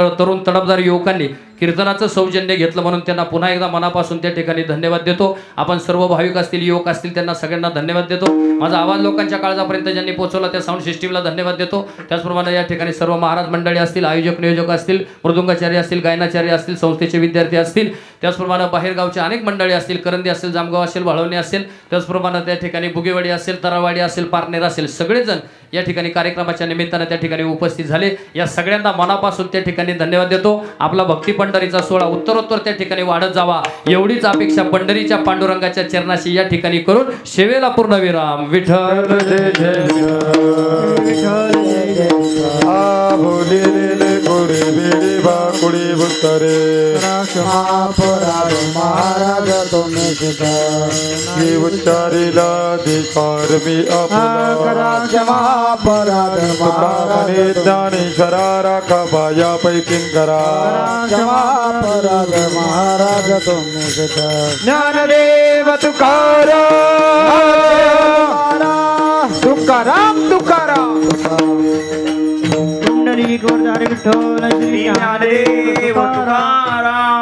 तडफदार युवकांनी कीर्तनाचं सौजन्य घेतलं म्हणून त्यांना पुन्हा एकदा मनापासून त्या ठिकाणी धन्यवाद देतो. आपण सर्व भाविक असतील, युवक असतील, त्यांना सगळ्यांना धन्यवाद देतो. माझा आवाज लोकांच्या काळजापर्यंत ज्यांनी पोहोचवला त्या साऊंड सिस्टीमला धन्यवाद देतो. त्याचप्रमाणे या ठिकाणी सर्व महाराज मंडळी असतील, आयोजक नियोजक असतील, मृदुंगाचार्य असतील, गायनाचार्य असतील, संस्थेचे विद्यार्थी असतील, त्याचप्रमाणे बाहेरगावचे अनेक मंडळी असतील, करंदी असेल, जामगाव असेल, भाळवणी असेल, त्याचप्रमाणे त्या ठिकाणी बुगेवाडी असेल, तरावाडी असेल, पारनेर असेल, सगळेजण या ठिकाणी कार्यक्रमाच्या निमित्तानं त्या ठिकाणी उपस्थित झाले. या सगळ्यांना मनापासून त्या ठिकाणी धन्यवाद देतो. आपला भक्ती पंढरीचा सोहळा उत्तरोत्तर त्या ठिकाणी वाढत जावा एवढीच अपेक्षा पंढरीच्या पांडुरंगाच्या चरणाशी या ठिकाणी करून सेवेला पूर्ण विराम. विठ्ठल जय जय महाराज तुम्ही उच्चारीला अधिकार मी ज्ञानेश्वरा राखा बाया पैकीन करा. महाराज तुम्ही ज्ञानदेव तुकाराम तुकाराम तुकाराम.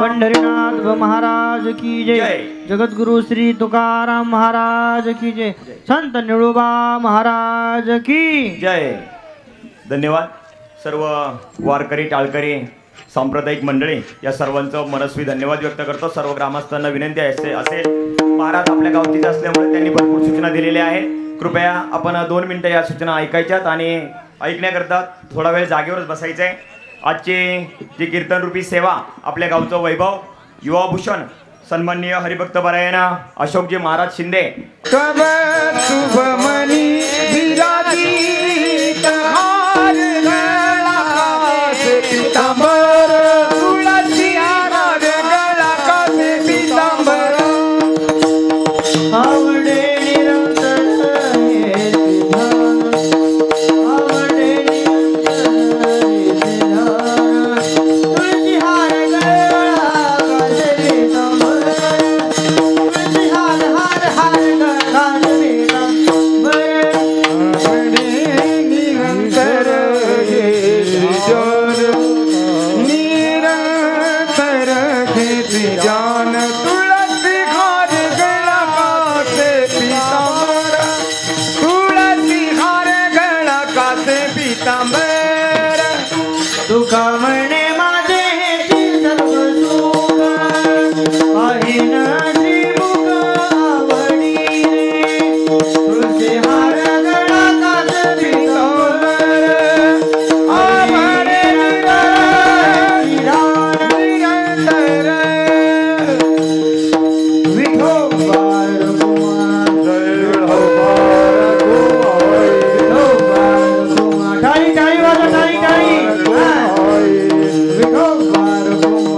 पंढरीनाथ महाराज की जय. जगद्गुरु श्री तुकाराम महाराज की जय. संत निळोबा महाराज की जय. धन्यवाद. सर्व वारकरी, टाळकरी, सांप्रदायिक मंडळी या सर्वांचं मनस्वी धन्यवाद व्यक्त करतो. सर्व ग्रामस्थांना विनंती असेल, महाराज आपल्या गावतीच असल्यामुळे त्यांनी भरपूर सूचना दिलेल्या आहेत. कृपया आपण 2 मिनिटं या सूचना ऐकायच्यात आणि ऐकण्याकरता थोडा वेळ जागेवरच बसायचं आहे. आजची जी कीर्तनरूपी सेवा, आपल्या गावचं वैभव, युवाभूषण सन्माननीय हरिभक्त परायण अशोकजी महाराज शिंदे तुका म्हणे माझे हेची सर्व सुख पाहिन श्रीमुख आवडी रे तुळशी हार गळा काजळी कमर आवडे निरान निरंतर विठोबार कुमार विठोबार कुमार टाळी टाळी वाजवा टाळी टाळी विठोबार कुमार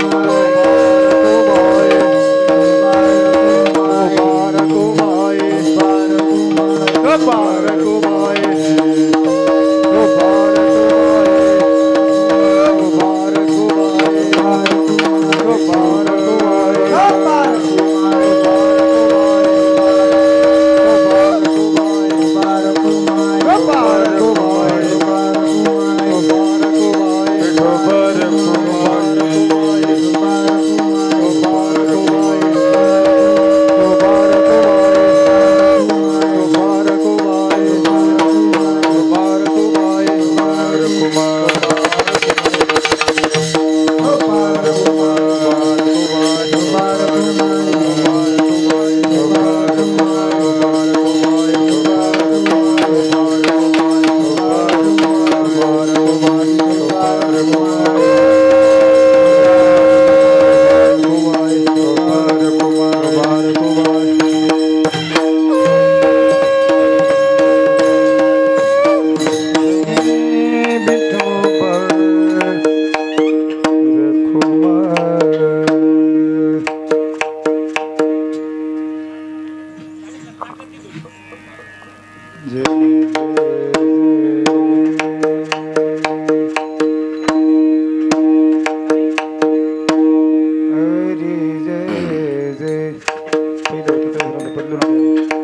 बदलू नका